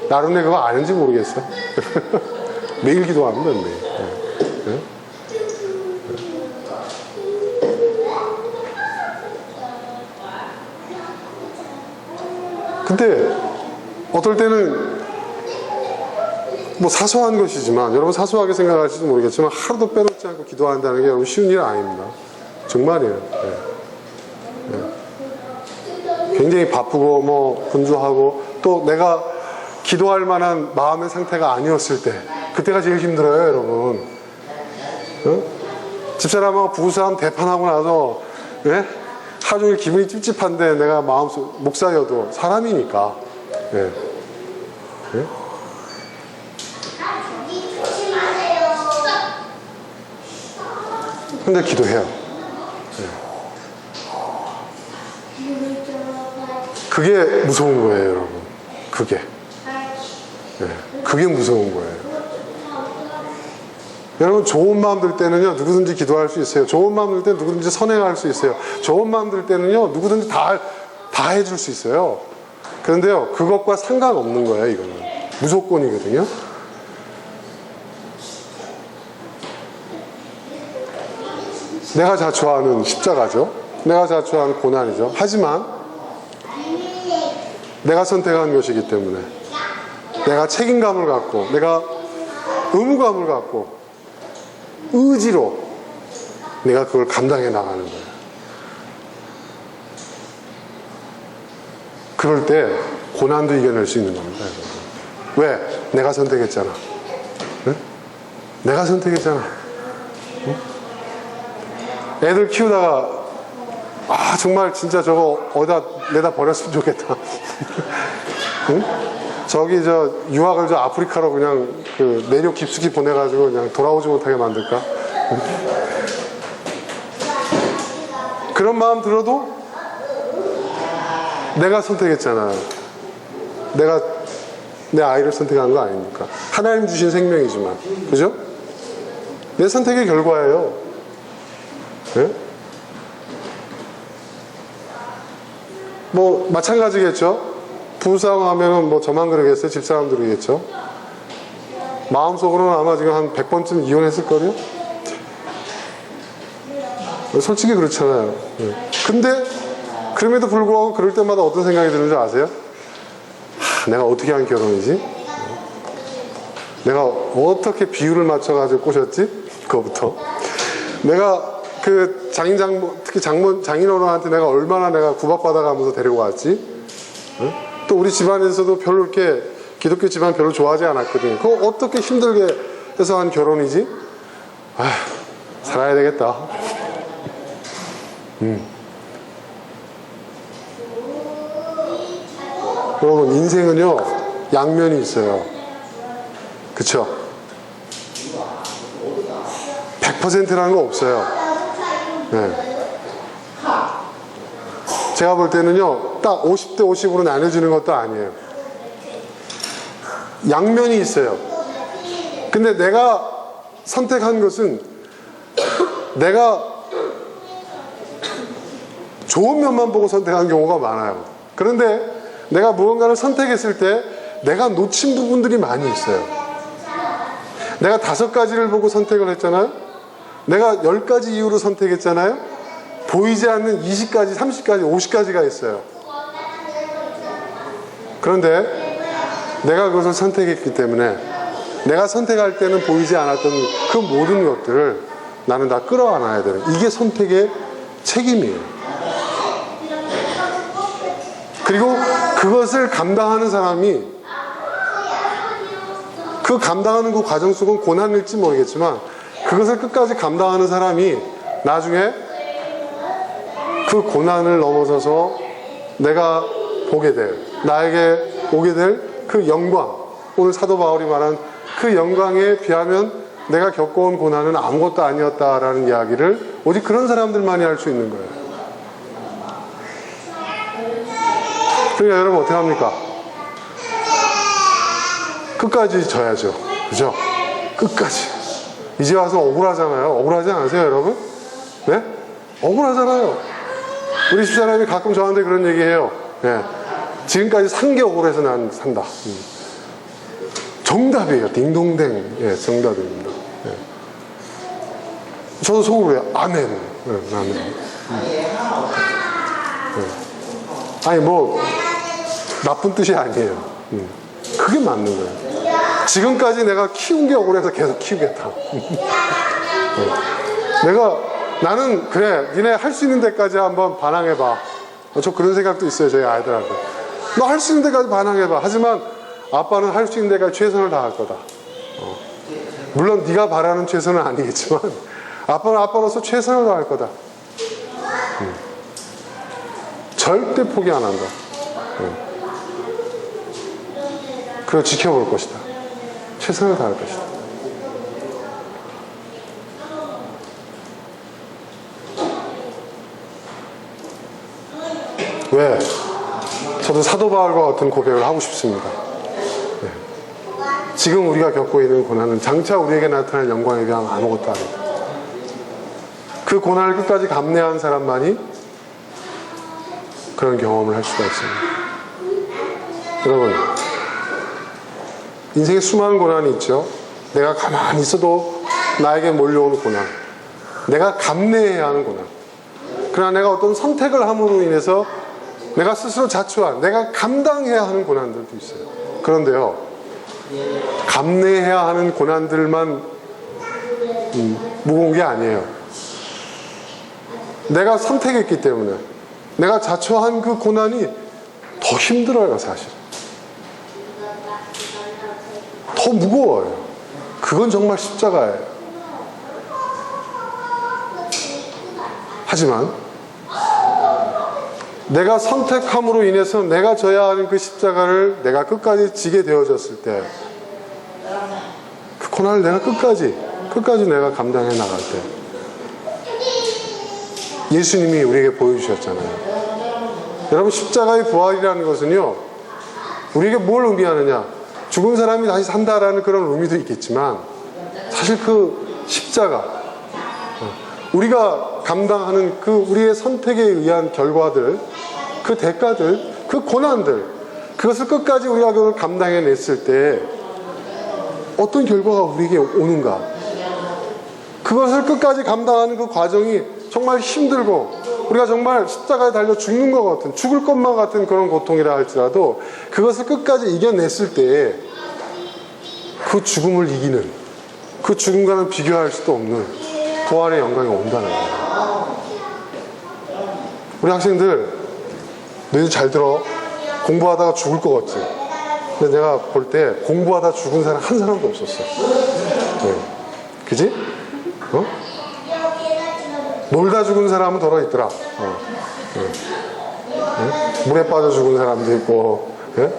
나름대 그거 아는지 모르겠어. 매일 기도합니다, 매일. 근데 어떨 때는 뭐 사소한 것이지만, 여러분 사소하게 생각할지도 모르겠지만 하루도 빼놓지 않고 기도한다는 게 여러분 쉬운 일 아닙니다. 정말이에요. 굉장히 바쁘고 뭐 분주하고 또 내가 기도할 만한 마음의 상태가 아니었을 때, 그때가 제일 힘들어요, 여러분. 집사람하고 부부싸움 대판하고 나서 하루 종일 기분이 찝찝한데 내가 마음속 목사여도 사람이니까. 근데 기도해요. 그게 무서운 거예요, 여러분. 그게 무서운 거예요. 여러분, 좋은 마음 들 때는요, 누구든지 기도할 수 있어요. 좋은 마음 들 때는 누구든지 선행할 수 있어요. 좋은 마음 들 때는요, 누구든지 다 해줄 수 있어요. 그런데요, 그것과 상관없는 거예요, 이거는. 무조건이거든요. 내가 자초하는 십자가죠. 내가 자초하는 고난이죠. 하지만 내가 선택한 것이기 때문에 내가 책임감을 갖고, 내가 의무감을 갖고, 의지로 내가 그걸 감당해 나가는 거예요. 그럴 때 고난도 이겨낼 수 있는 겁니다. 왜? 내가 선택했잖아. 응? 내가 선택했잖아. 응? 애들 키우다가 정말 진짜 저거 어디다 내다 버렸으면 좋겠다. 응? 저기 유학을 아프리카로 그냥 내륙 깊숙이 보내가지고 그냥 돌아오지 못하게 만들까? 그런 마음 들어도 내가 선택했잖아요. 내가 내 아이를 선택한 거 아닙니까? 하나님 주신 생명이지만, 그죠? 내 선택의 결과예요. 네? 뭐 마찬가지겠죠. 부부싸움 하면은 뭐 저만 그러겠어요? 집사람도 그러겠죠? 마음속으로는 아마 지금 한 100번쯤 이혼했을 거예요? 솔직히 그렇잖아요. 근데 그럼에도 불구하고 그럴 때마다 어떤 생각이 드는 줄 아세요? 내가 어떻게 한 결혼이지? 내가 어떻게 비율을 맞춰가지고 꼬셨지? 그거부터. 내가 특히 장인어른한테 내가 얼마나 내가 구박받아가면서 데리고 왔지? 또 우리 집안에서도 별로 이렇게 기독교 집안 별로 좋아하지 않았거든요. 그거 어떻게 힘들게 해서 한 결혼이지? 살아야 되겠다. 여러분, 인생은요, 양면이 있어요. 그쵸? 100%라는 거 없어요. 제가 볼 때는요, 딱 50대 50으로 나눠지는 것도 아니에요. 양면이 있어요. 근데 내가 선택한 것은 내가 좋은 면만 보고 선택한 경우가 많아요. 그런데 내가 무언가를 선택했을 때 내가 놓친 부분들이 많이 있어요. 내가 5가지를 보고 선택을 했잖아요. 내가 10가지 이유로 선택했잖아요. 보이지 않는 20가지, 30가지, 50가지가 있어요. 그런데 내가 그것을 선택했기 때문에 내가 선택할 때는 보이지 않았던 그 모든 것들을 나는 다 끌어안아야 되는, 이게 선택의 책임이에요. 그리고 그것을 감당하는 사람이, 감당하는 그 과정 속은 고난일지 모르겠지만 그것을 끝까지 감당하는 사람이 나중에 그 고난을 넘어서서 내가 보게 될, 나에게 오게 될 그 영광, 오늘 사도 바울이 말한 그 영광에 비하면 내가 겪어온 고난은 아무것도 아니었다라는 이야기를 오직 그런 사람들만이 할 수 있는 거예요. 그러니까 여러분 어떻게 합니까? 끝까지 져야죠. 그죠? 끝까지. 이제 와서 억울하잖아요. 억울하지 않으세요, 여러분? 네? 억울하잖아요. 우리 집사람이 가끔 저한테 그런 얘기해요. 예. 지금까지 산 게 억울해서 난 산다. 정답이에요. 딩동댕. 예, 정답입니다. 예. 저도 속으로 해요. 아멘. 예, 아멘. 예. 아니, 뭐, 나쁜 뜻이 아니에요. 그게 맞는 거예요. 지금까지 내가 키운 게 억울해서 계속 키우겠다. 나는, 그래, 니네 할 수 있는 데까지 한번 반항해봐. 저 그런 생각도 있어요, 저희 아이들한테. 너 할 수 있는 데까지 반항해봐. 하지만 아빠는 할 수 있는 데까지 최선을 다할 거다. 물론 네가 바라는 최선은 아니겠지만 아빠는 아빠로서 최선을 다할 거다. 절대 포기 안 한다. 그걸 지켜볼 것이다. 최선을 다할 것이다. 왜? 저도 사도 바울과 같은 고백을 하고 싶습니다. 네. 지금 우리가 겪고 있는 고난은 장차 우리에게 나타날 영광에 비하면 아무것도 아니다. 그 고난을 끝까지 감내한 사람만이 그런 경험을 할 수가 있습니다. 여러분, 인생에 수많은 고난이 있죠. 내가 가만히 있어도 나에게 몰려오는 고난, 내가 감내해야 하는 고난, 그러나 내가 어떤 선택을 함으로 인해서 내가 스스로 자초한, 내가 감당해야 하는 고난들도 있어요. 그런데요, 감내해야 하는 고난들만 무거운 게 아니에요. 내가 선택했기 때문에 내가 자초한 그 고난이 더 힘들어요. 사실 더 무거워요. 그건 정말 십자가예요. 하지만 내가 선택함으로 인해서 내가 져야 하는 그 십자가를 내가 끝까지 지게 되어졌을 때, 그 고난을 내가 끝까지 내가 감당해 나갈 때, 예수님이 우리에게 보여주셨잖아요. 여러분, 십자가의 부활이라는 것은요, 우리에게 뭘 의미하느냐? 죽은 사람이 다시 산다라는 그런 의미도 있겠지만, 사실 그 십자가, 우리가 감당하는 그 우리의 선택에 의한 결과들, 그 대가들, 그 고난들, 그것을 끝까지 우리가 그걸 감당해냈을 때 어떤 결과가 우리에게 오는가? 그것을 끝까지 감당하는 그 과정이 정말 힘들고 우리가 정말 십자가에 달려 죽는 것 같은, 죽을 것만 같은 그런 고통이라 할지라도 그것을 끝까지 이겨냈을 때 그 죽음을 이기는, 그 죽음과는 비교할 수도 없는 부활의 영광이 온다는 거예요. 우리 학생들, 너희들 잘 들어. 공부하다가 죽을 것 같지? 근데 내가 볼 때 공부하다 죽은 사람 한 사람도 없었어. 네. 그지? 어? 놀다 죽은 사람은 더러 있더라. 네. 물에 빠져 죽은 사람도 있고, 네?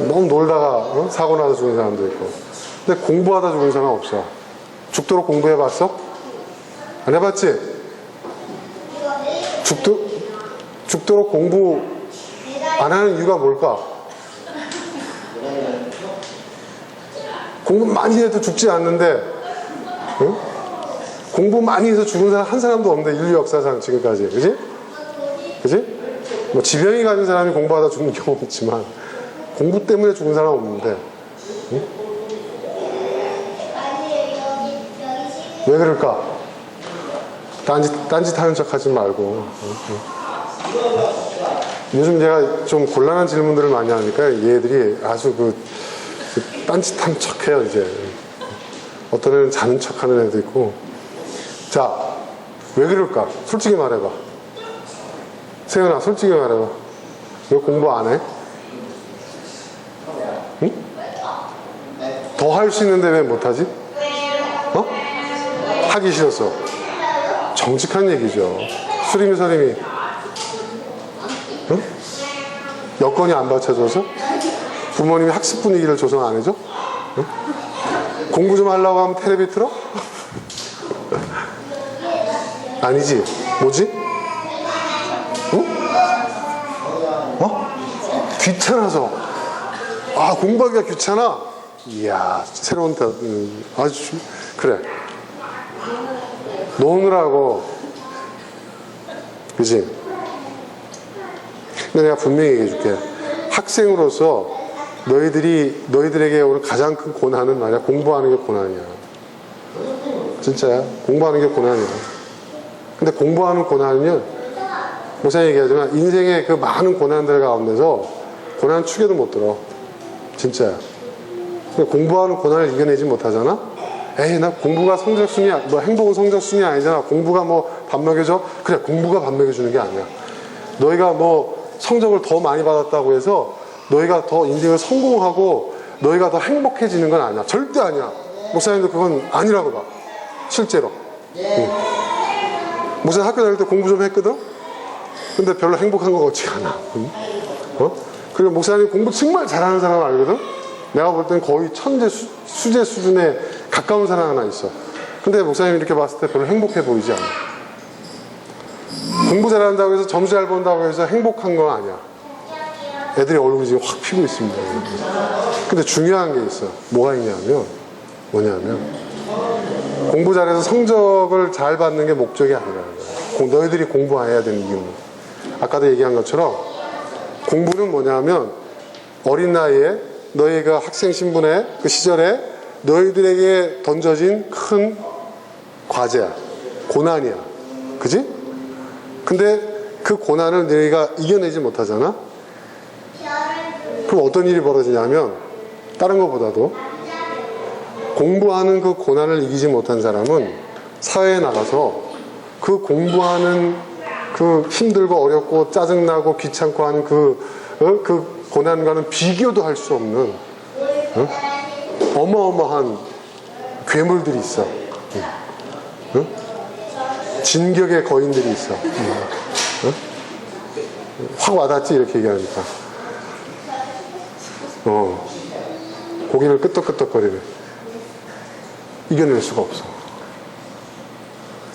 너무 놀다가 사고 나서 죽은 사람도 있고. 근데 공부하다 죽은 사람은 없어. 죽도록 공부해봤어? 안 해봤지? 죽도록 공부 안 하는 이유가 뭘까? 공부 많이 해도 죽지 않는데, 응? 공부 많이 해서 죽은 사람 한 사람도 없는데, 인류 역사상 지금까지. 그지? 그지? 뭐 지병이 가진 사람이 공부하다 죽는 경우는 있지만 공부 때문에 죽은 사람은 없는데, 응? 왜 그럴까? 딴짓하는 척 하지 말고. 요즘 제가 좀 곤란한 질문들을 많이 하니까 얘들이 아주 그 딴짓하는 척 해요, 이제. 어떤 애는 자는 척 하는 애도 있고. 자, 왜 그럴까? 솔직히 말해봐. 세연아, 솔직히 말해봐. 너 공부 안 해? 응? 더 할 수 있는데 왜 못하지? 어? 하기 싫었어. 정직한 얘기죠. 수림이 서림이, 응? 여건이 안 받쳐줘서? 부모님이 학습 분위기를 조성 안 해줘? 응? 공부 좀 하려고 하면 텔레비 틀어? 아니지. 뭐지? 응? 어? 귀찮아서. 아, 공부하기가 귀찮아? 이야, 새로운 아주 그래. 노느라고, 그지? 근데 내가 분명히 얘기해 줄게. 학생으로서 너희들에게 오늘 가장 큰 고난은 말이야. 공부하는 게 고난이야. 진짜야. 공부하는 게 고난이야. 근데 공부하는 고난은요, 목사님 얘기하지만 인생의 그 많은 고난들 가운데서 고난 축에도 못 들어. 진짜야. 공부하는 고난을 이겨내지 못하잖아? 에이, 나 공부가 성적순위야. 뭐 행복은 성적순위 아니잖아. 공부가 뭐 밥 먹여줘? 그래, 공부가 밥 먹여주는 게 아니야. 너희가 뭐 성적을 더 많이 받았다고 해서 너희가 더 인생을 성공하고 너희가 더 행복해지는 건 아니야. 절대 아니야. 목사님도 그건 아니라고 봐. 실제로. 응. 목사님 학교 다닐 때 공부 좀 했거든? 근데 별로 행복한 것 같지가 않아. 응? 그리고 목사님 공부 정말 잘하는 사람 알거든? 내가 볼 땐 거의 천재 수재 수준에 가까운 사람 하나 있어. 근데 목사님이 이렇게 봤을 때 별로 행복해 보이지 않아. 공부 잘한다고 해서 점수 잘 본다고 해서 행복한 건 아니야. 애들이 얼굴이 지금 확 피고 있습니다. 근데 중요한 게 있어. 뭐가 있냐면, 공부 잘해서 성적을 잘 받는 게 목적이 아니라는 거야. 너희들이 공부해야 되는 이유는. 아까도 얘기한 것처럼 공부는 뭐냐면 어린 나이에 너희가 학생 신분의 그 시절에 너희들에게 던져진 큰 과제야. 고난이야. 그지? 근데 그 고난을 너희가 이겨내지 못하잖아? 그럼 어떤 일이 벌어지냐면 다른 것보다도 공부하는 그 고난을 이기지 못한 사람은 사회에 나가서 그 공부하는 그 힘들고 어렵고 짜증나고 귀찮고 하는 그 고난과는 비교도 할 수 없는 어마어마한 괴물들이 있어. 진격의 거인들이 있어. 확 와닿지 이렇게 얘기하니까. 고개를 끄덕끄덕거리네. 이겨낼 수가 없어.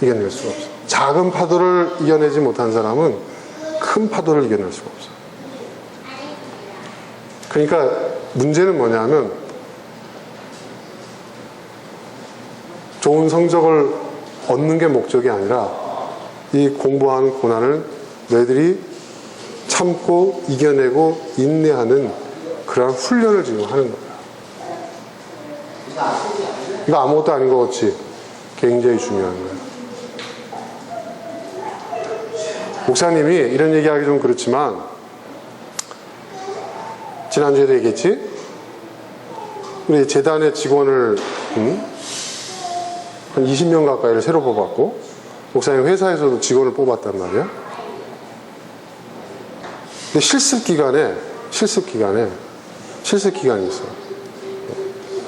이겨낼 수가 없어. 작은 파도를 이겨내지 못한 사람은 큰 파도를 이겨낼 수가 없어. 그러니까 문제는 뭐냐면 좋은 성적을 얻는 게 목적이 아니라 이 공부하는 고난을 너희들이 참고 이겨내고 인내하는 그런 훈련을 지금 하는 거야. 이거 아무것도 아닌 것 같지? 굉장히 중요한 거야. 목사님이 이런 얘기하기 좀 그렇지만 지난주에도 얘기했지? 우리 재단의 직원을 한 20명 가까이를 새로 뽑았고 목사님 회사에서도 직원을 뽑았단 말이야. 근데 실습 기간이 있어.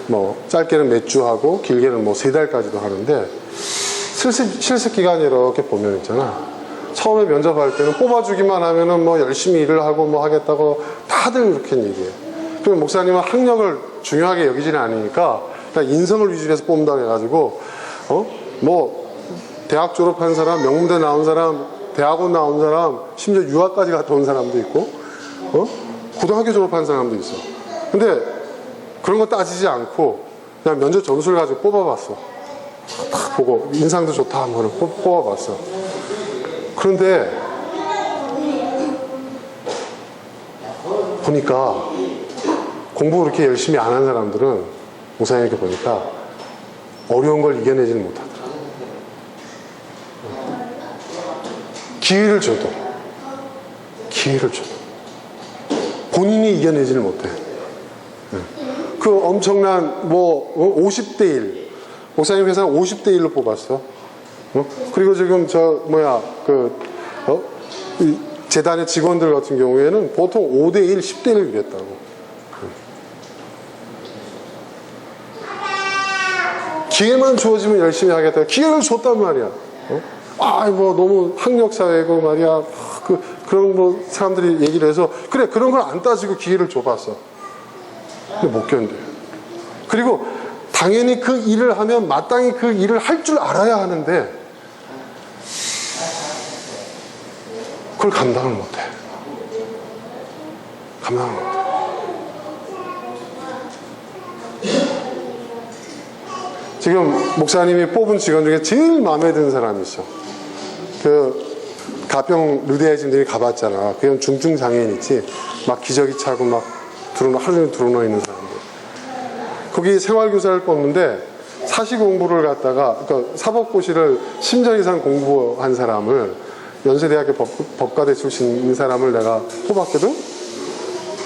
뭐 짧게는 몇 주 하고 길게는 뭐 3달까지도 하는데 실습 기간이 이렇게 보면 있잖아. 처음에 면접할 때는 뽑아주기만 하면은 뭐 열심히 일을 하고 뭐 하겠다고 다들 그렇게 얘기해. 그럼 목사님은 학력을 중요하게 여기지는 않으니까 그냥 인성을 위주로 해서 뽑는다고 해가지고 뭐 대학 졸업한 사람, 명문대 나온 사람, 대학원 나온 사람, 심지어 유학까지 갔다 온 사람도 있고 고등학교 졸업한 사람도 있어. 근데 그런 거 따지지 않고 그냥 면접 점수를 가지고 뽑아봤어. 딱 보고 인상도 좋다 하면 뽑아봤어. 그런데 보니까 공부 그렇게 열심히 안 한 사람들은 목사님 이렇게 보니까 어려운 걸 이겨내지는 못하더라. 기회를 줘도 본인이 이겨내지를 못해. 그 엄청난 뭐 50대 1 목사님 회사는 50대 1로 뽑았어. 그리고 지금 이 재단의 직원들 같은 경우에는 보통 5대 1, 10대 1을 이랬다고. 기회만 주어지면 열심히 하겠다. 기회를 줬단 말이야. 뭐 너무 학력사회고 말이야. 그런 뭐 사람들이 얘기를 해서 그래 그런 걸 안 따지고 기회를 줘봤어. 근데 못 견뎌. 그리고 당연히 그 일을 하면 마땅히 그 일을 할 줄 알아야 하는데 그걸 감당을 못해. 지금 목사님이 뽑은 직원 중에 제일 마음에 드는 사람이 있어. 가평 르데아이즘들이 가봤잖아. 그냥 중증 장애인 있지. 막 기저귀 차고 막 하루 종일 드러누워 있는 사람들. 거기 생활교사를 뽑는데 사시 공부를 갖다가, 그러니까 사법고시를 10년 이상 공부한 사람을, 연세대학교 법과대 출신인 사람을 내가 뽑았거든?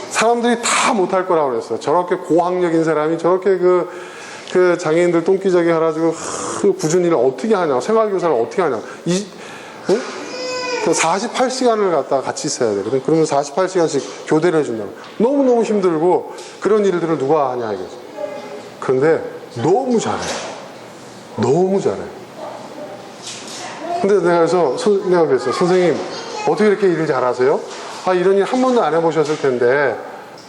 사람들이 다 못할 거라고 그랬어. 저렇게 고학력인 사람이 저렇게 그 장애인들 똥기저귀 해가지고 굳은 일을 어떻게 하냐, 생활교사를 어떻게 하냐. 응? 48시간을 갖다가 같이 있어야 되거든. 그러면 48시간씩 교대를 해준다고. 너무너무 힘들고 그런 일들을 누가 하냐 이거지. 그런데 너무 잘해. 너무 잘해. 근데 내가 그랬어. 선생님, 어떻게 이렇게 일을 잘하세요? 아, 이런 일 한 번도 안 해보셨을 텐데,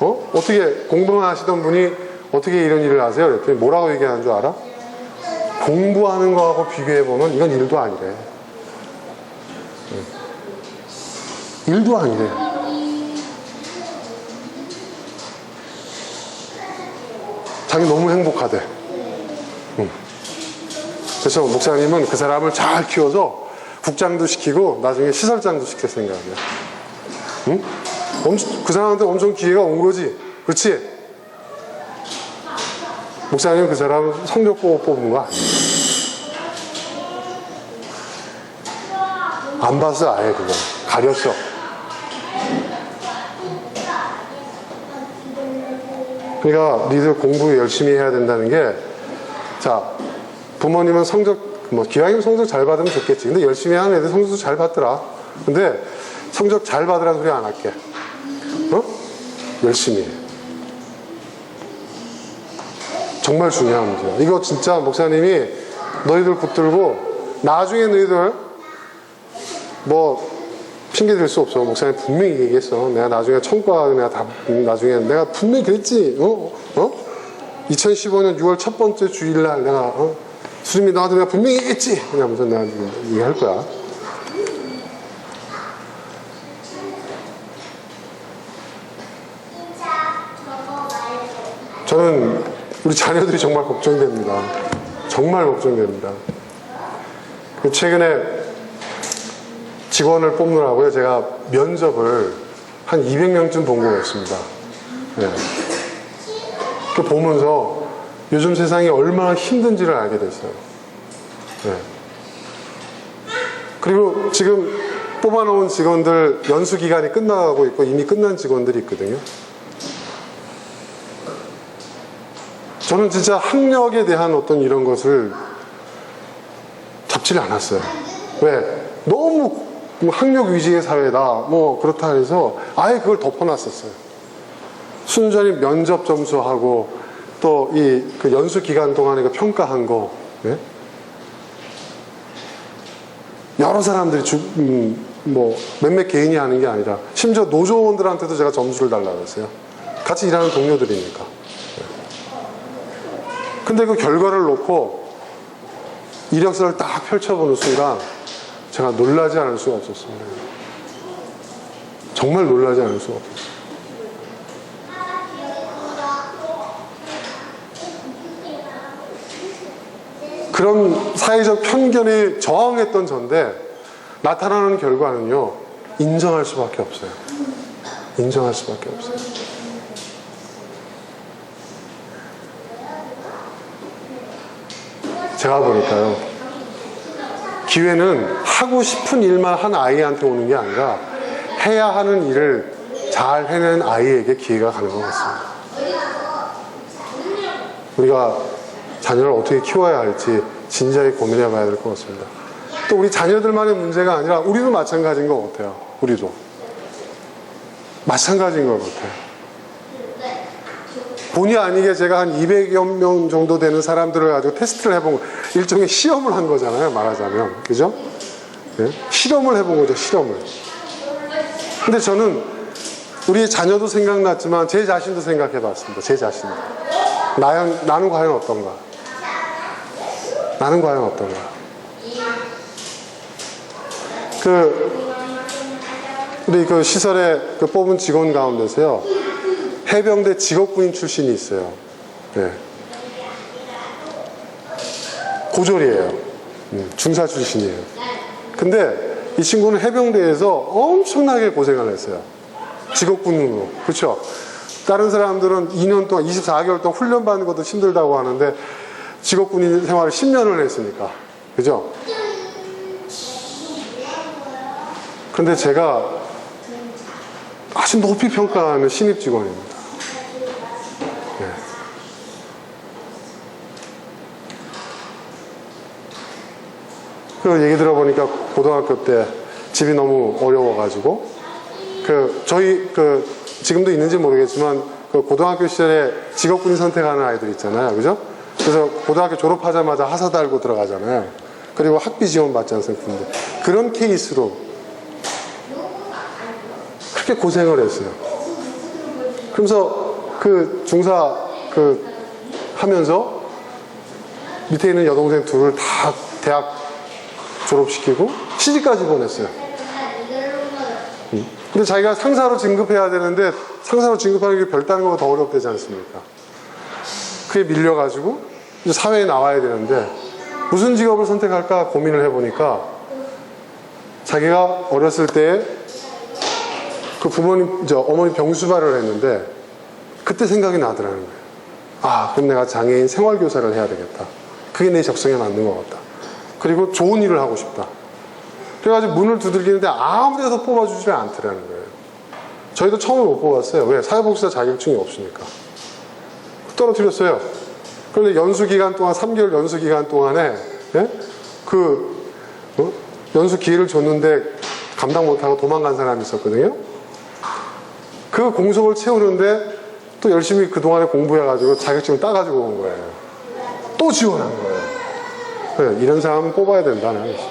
어떻게 공부만 하시던 분이 어떻게 이런 일을 하세요? 그랬더니 뭐라고 얘기하는 줄 알아? 공부하는 거하고 비교해보면 이건 일도 아니래. 일도 아니래. 자기 너무 행복하대. 그래서 목사님은 그 사람을 잘 키워서 국장도 시키고 나중에 시설장도 시킬 생각이야. 응? 그 사람한테 엄청 기회가 온 거지. 그렇지? 목사님은 그 사람을 성적 보고 뽑은 거 아니야. 안 봤어, 아예 그거. 가렸어. 그러니까 니들 공부 열심히 해야 된다는 게, 자, 부모님은 성적, 기왕이면 성적 잘 받으면 좋겠지. 근데 열심히 하는 애들 성적도 잘 받더라. 근데 성적 잘 받으라는 소리 안 할게. 열심히 해. 정말 중요한 문제야. 이거 진짜 목사님이 너희들 붙들고 나중에 너희들 핑계 댈 수 없어. 목사님 분명히 얘기했어. 내가 나중에 청과 나중에 내가 분명히 그랬지. 2015년 6월 첫 번째 주일날 내가 수림이 너한테 내가 분명히 얘기했지. 그러면서 내가 얘기할 거야. 저는 우리 자녀들이 정말 걱정됩니다. 정말 걱정됩니다. 최근에 직원을 뽑느라고요. 제가 면접을 한 200명쯤 본 거였습니다. 네. 그 보면서 요즘 세상이 얼마나 힘든지를 알게 됐어요. 네. 그리고 지금 뽑아놓은 직원들 연수 기간이 끝나가고 있고 이미 끝난 직원들이 있거든요. 저는 진짜 학력에 대한 어떤 이런 것을 잡지를 않았어요. 왜? 너무 학력 위주의 사회다. 그렇다 해서 아예 그걸 덮어놨었어요. 순전히 면접 점수하고 또 그 연수 기간 동안에 그 평가한 거. 네? 여러 사람들이 몇몇 개인이 하는 게 아니라 심지어 노조원들한테도 제가 점수를 달라고 했어요. 같이 일하는 동료들이니까. 근데 그 결과를 놓고 이력서를 딱 펼쳐보는 순간 제가 놀라지 않을 수가 없었습니다. 정말 놀라지 않을 수가 없었어요. 그런 사회적 편견에 저항했던 전데 나타나는 결과는요, 인정할 수밖에 없어요. 인정할 수밖에 없어요. 제가 보니까요, 기회는 하고 싶은 일만 한 아이한테 오는 게 아니라 해야 하는 일을 잘 해낸 아이에게 기회가 가는 것 같습니다. 우리가 자녀를 어떻게 키워야 할지 진지하게 고민해 봐야 될 것 같습니다. 또 우리 자녀들만의 문제가 아니라 우리도 마찬가지인 것 같아요. 우리도 마찬가지인 것 같아요. 본의 아니게 제가 한 200여 명 정도 되는 사람들을 가지고 테스트를 해본 일종의 시험을 한 거잖아요, 말하자면. 그죠? 네? 실험을 해본 거죠, 실험을. 근데 저는 우리 자녀도 생각났지만 제 자신도 생각해 봤습니다. 제 자신. 나는 과연 어떤가? 나는 과연 어떤가? 우리 그 시설에 뽑은 직원 가운데서요, 해병대 직업군인 출신이 있어요. 네. 고졸이에요. 중사 출신이에요. 근데 이 친구는 해병대에서 엄청나게 고생을 했어요. 직업군인으로. 그렇죠? 다른 사람들은 2년 동안 24개월 동안 훈련받는 것도 힘들다고 하는데 직업군인 생활을 10년을 했으니까. 그죠? 그런데 제가 아주 높이 평가하는 신입 직원입니다. 네. 그 얘기 들어보니까 고등학교 때 집이 너무 어려워가지고 저희 지금도 있는지 모르겠지만 그 고등학교 시절에 직업군인 선택하는 아이들 있잖아요. 그죠? 그래서 고등학교 졸업하자마자 하사 달고 들어가잖아요. 그리고 학비 지원 받지 않습니까? 그런 케이스로 그렇게 고생을 했어요. 그러면서 그 중사 하면서 밑에 있는 여동생 둘을 다 대학 졸업시키고 시집까지 보냈어요. 근데 자기가 상사로 진급해야 되는데 상사로 진급하는 게 별다른 것보다 더 어렵대지 않습니까? 그게 밀려가지고 이제 사회에 나와야 되는데 무슨 직업을 선택할까 고민을 해보니까 자기가 어렸을 때 그 어머니 병수발을 했는데 그때 생각이 나더라는 거예요. 아, 그럼 내가 장애인 생활교사를 해야 되겠다. 그게 내 적성에 맞는 것 같다. 그리고 좋은 일을 하고 싶다. 그래가지고 문을 두들기는데 아무 데서 뽑아주지 않더라는 거예요. 저희도 처음에 못 뽑았어요. 왜? 사회복지사 자격증이 없으니까. 떨어뜨렸어요. 그런데 연수기간 동안, 3개월 연수기간 동안에, 예? 연수 기회를 줬는데 감당 못하고 도망간 사람이 있었거든요. 그 공석을 채우는데 또 열심히 그동안에 공부해가지고 자격증을 따가지고 온 거예요. 또 지원한 거예요. 네, 이런 사람은 뽑아야 된다는 거죠.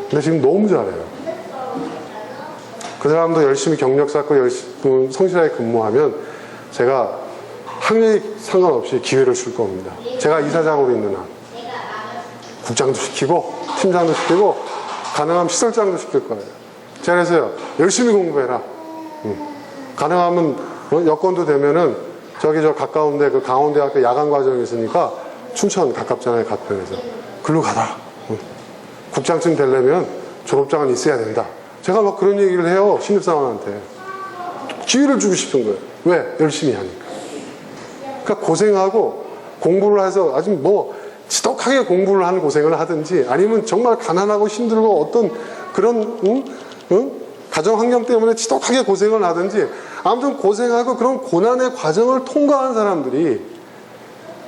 근데 지금 너무 잘해요. 그 사람도 열심히 경력 쌓고 열심히 성실하게 근무하면 제가 학력에 상관없이 기회를 줄 겁니다. 제가 이사장으로 있는 한 국장도 시키고 팀장도 시키고 가능하면 시설장도 시킬 거예요. 제가 그래서요, 열심히 공부해라. 가능하면 여건도 되면은 저 가까운데 그 강원대학교 야간과정이 있으니까 춘천 가깝잖아요, 가평에서. 글로 가라. 국장쯤 되려면 졸업장은 있어야 된다. 제가 막 그런 얘기를 해요, 신입사원한테. 기회를 주고 싶은 거예요. 왜? 열심히 하니까. 그러니까 고생하고 공부를 해서 아주 지독하게 공부를 하는 고생을 하든지 아니면 정말 가난하고 힘들고 어떤 그런 가정 환경 때문에 지독하게 고생을 하든지 아무튼 고생하고 그런 고난의 과정을 통과한 사람들이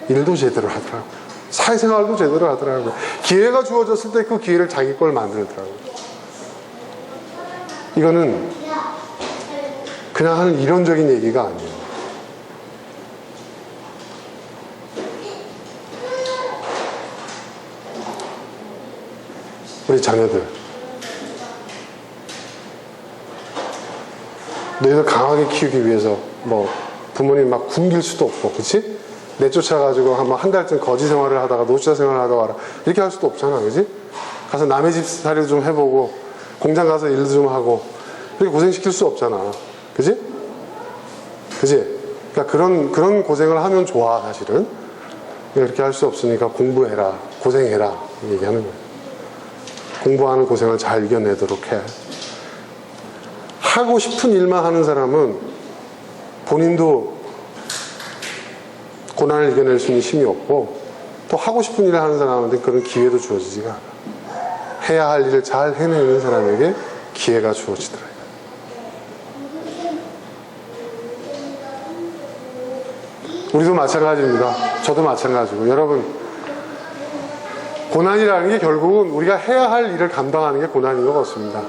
일도 제대로 하더라고요. 사회생활도 제대로 하더라고요. 기회가 주어졌을 때 그 기회를 자기 걸 만들더라고요. 이거는 그냥 하는 이론적인 얘기가 아니에요. 우리 자녀들, 너희들 강하게 키우기 위해서 부모님 막 굶길 수도 없고, 그치? 내쫓아가지고 한 달쯤 거지 생활을 하다가 노숙자 생활을 하다가 와라. 이렇게 할 수도 없잖아, 그치? 가서 남의 집 살이도 좀 해보고 공장 가서 일도 좀 하고 이렇게 고생시킬 수 없잖아, 그치? 그치? 그러니까 그런 고생을 하면 좋아, 사실은. 이렇게 할 수 없으니까 공부해라, 고생해라 얘기하는 거예요. 공부하는 고생을 잘 이겨내도록 해. 하고 싶은 일만 하는 사람은 본인도 고난을 이겨낼 수 있는 힘이 없고 또 하고 싶은 일을 하는 사람한테 그런 기회도 주어지지가 않아. 해야 할 일을 잘 해내는 사람에게 기회가 주어지더라. 우리도 마찬가지입니다. 저도 마찬가지고. 여러분, 고난이라는 게 결국은 우리가 해야 할 일을 감당하는 게 고난인 것 같습니다.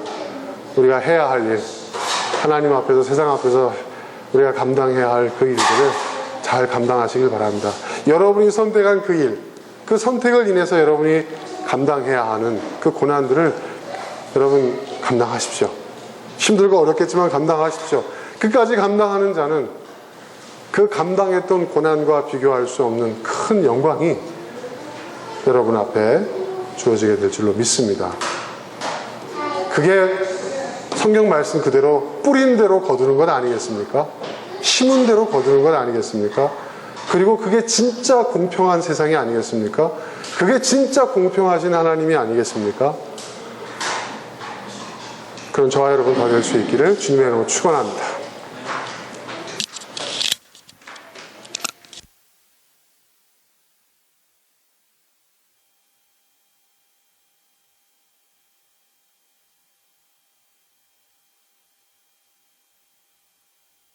우리가 해야 할 일, 하나님 앞에서, 세상 앞에서 우리가 감당해야 할 그 일들을 잘 감당하시길 바랍니다. 여러분이 선택한 그 일, 그 선택을 인해서 여러분이 감당해야 하는 그 고난들을 여러분 감당하십시오. 힘들고 어렵겠지만 감당하십시오. 끝까지 감당하는 자는 그 감당했던 고난과 비교할 수 없는 큰 영광이 여러분 앞에 주어지게 될 줄로 믿습니다. 그게 성경 말씀 그대로 뿌린 대로 거두는 것 아니겠습니까? 심은 대로 거두는 것 아니겠습니까? 그리고 그게 진짜 공평한 세상이 아니겠습니까? 그게 진짜 공평하신 하나님이 아니겠습니까? 그런 저와 여러분 다 될 수 있기를 주님의 이름으로 축원합니다.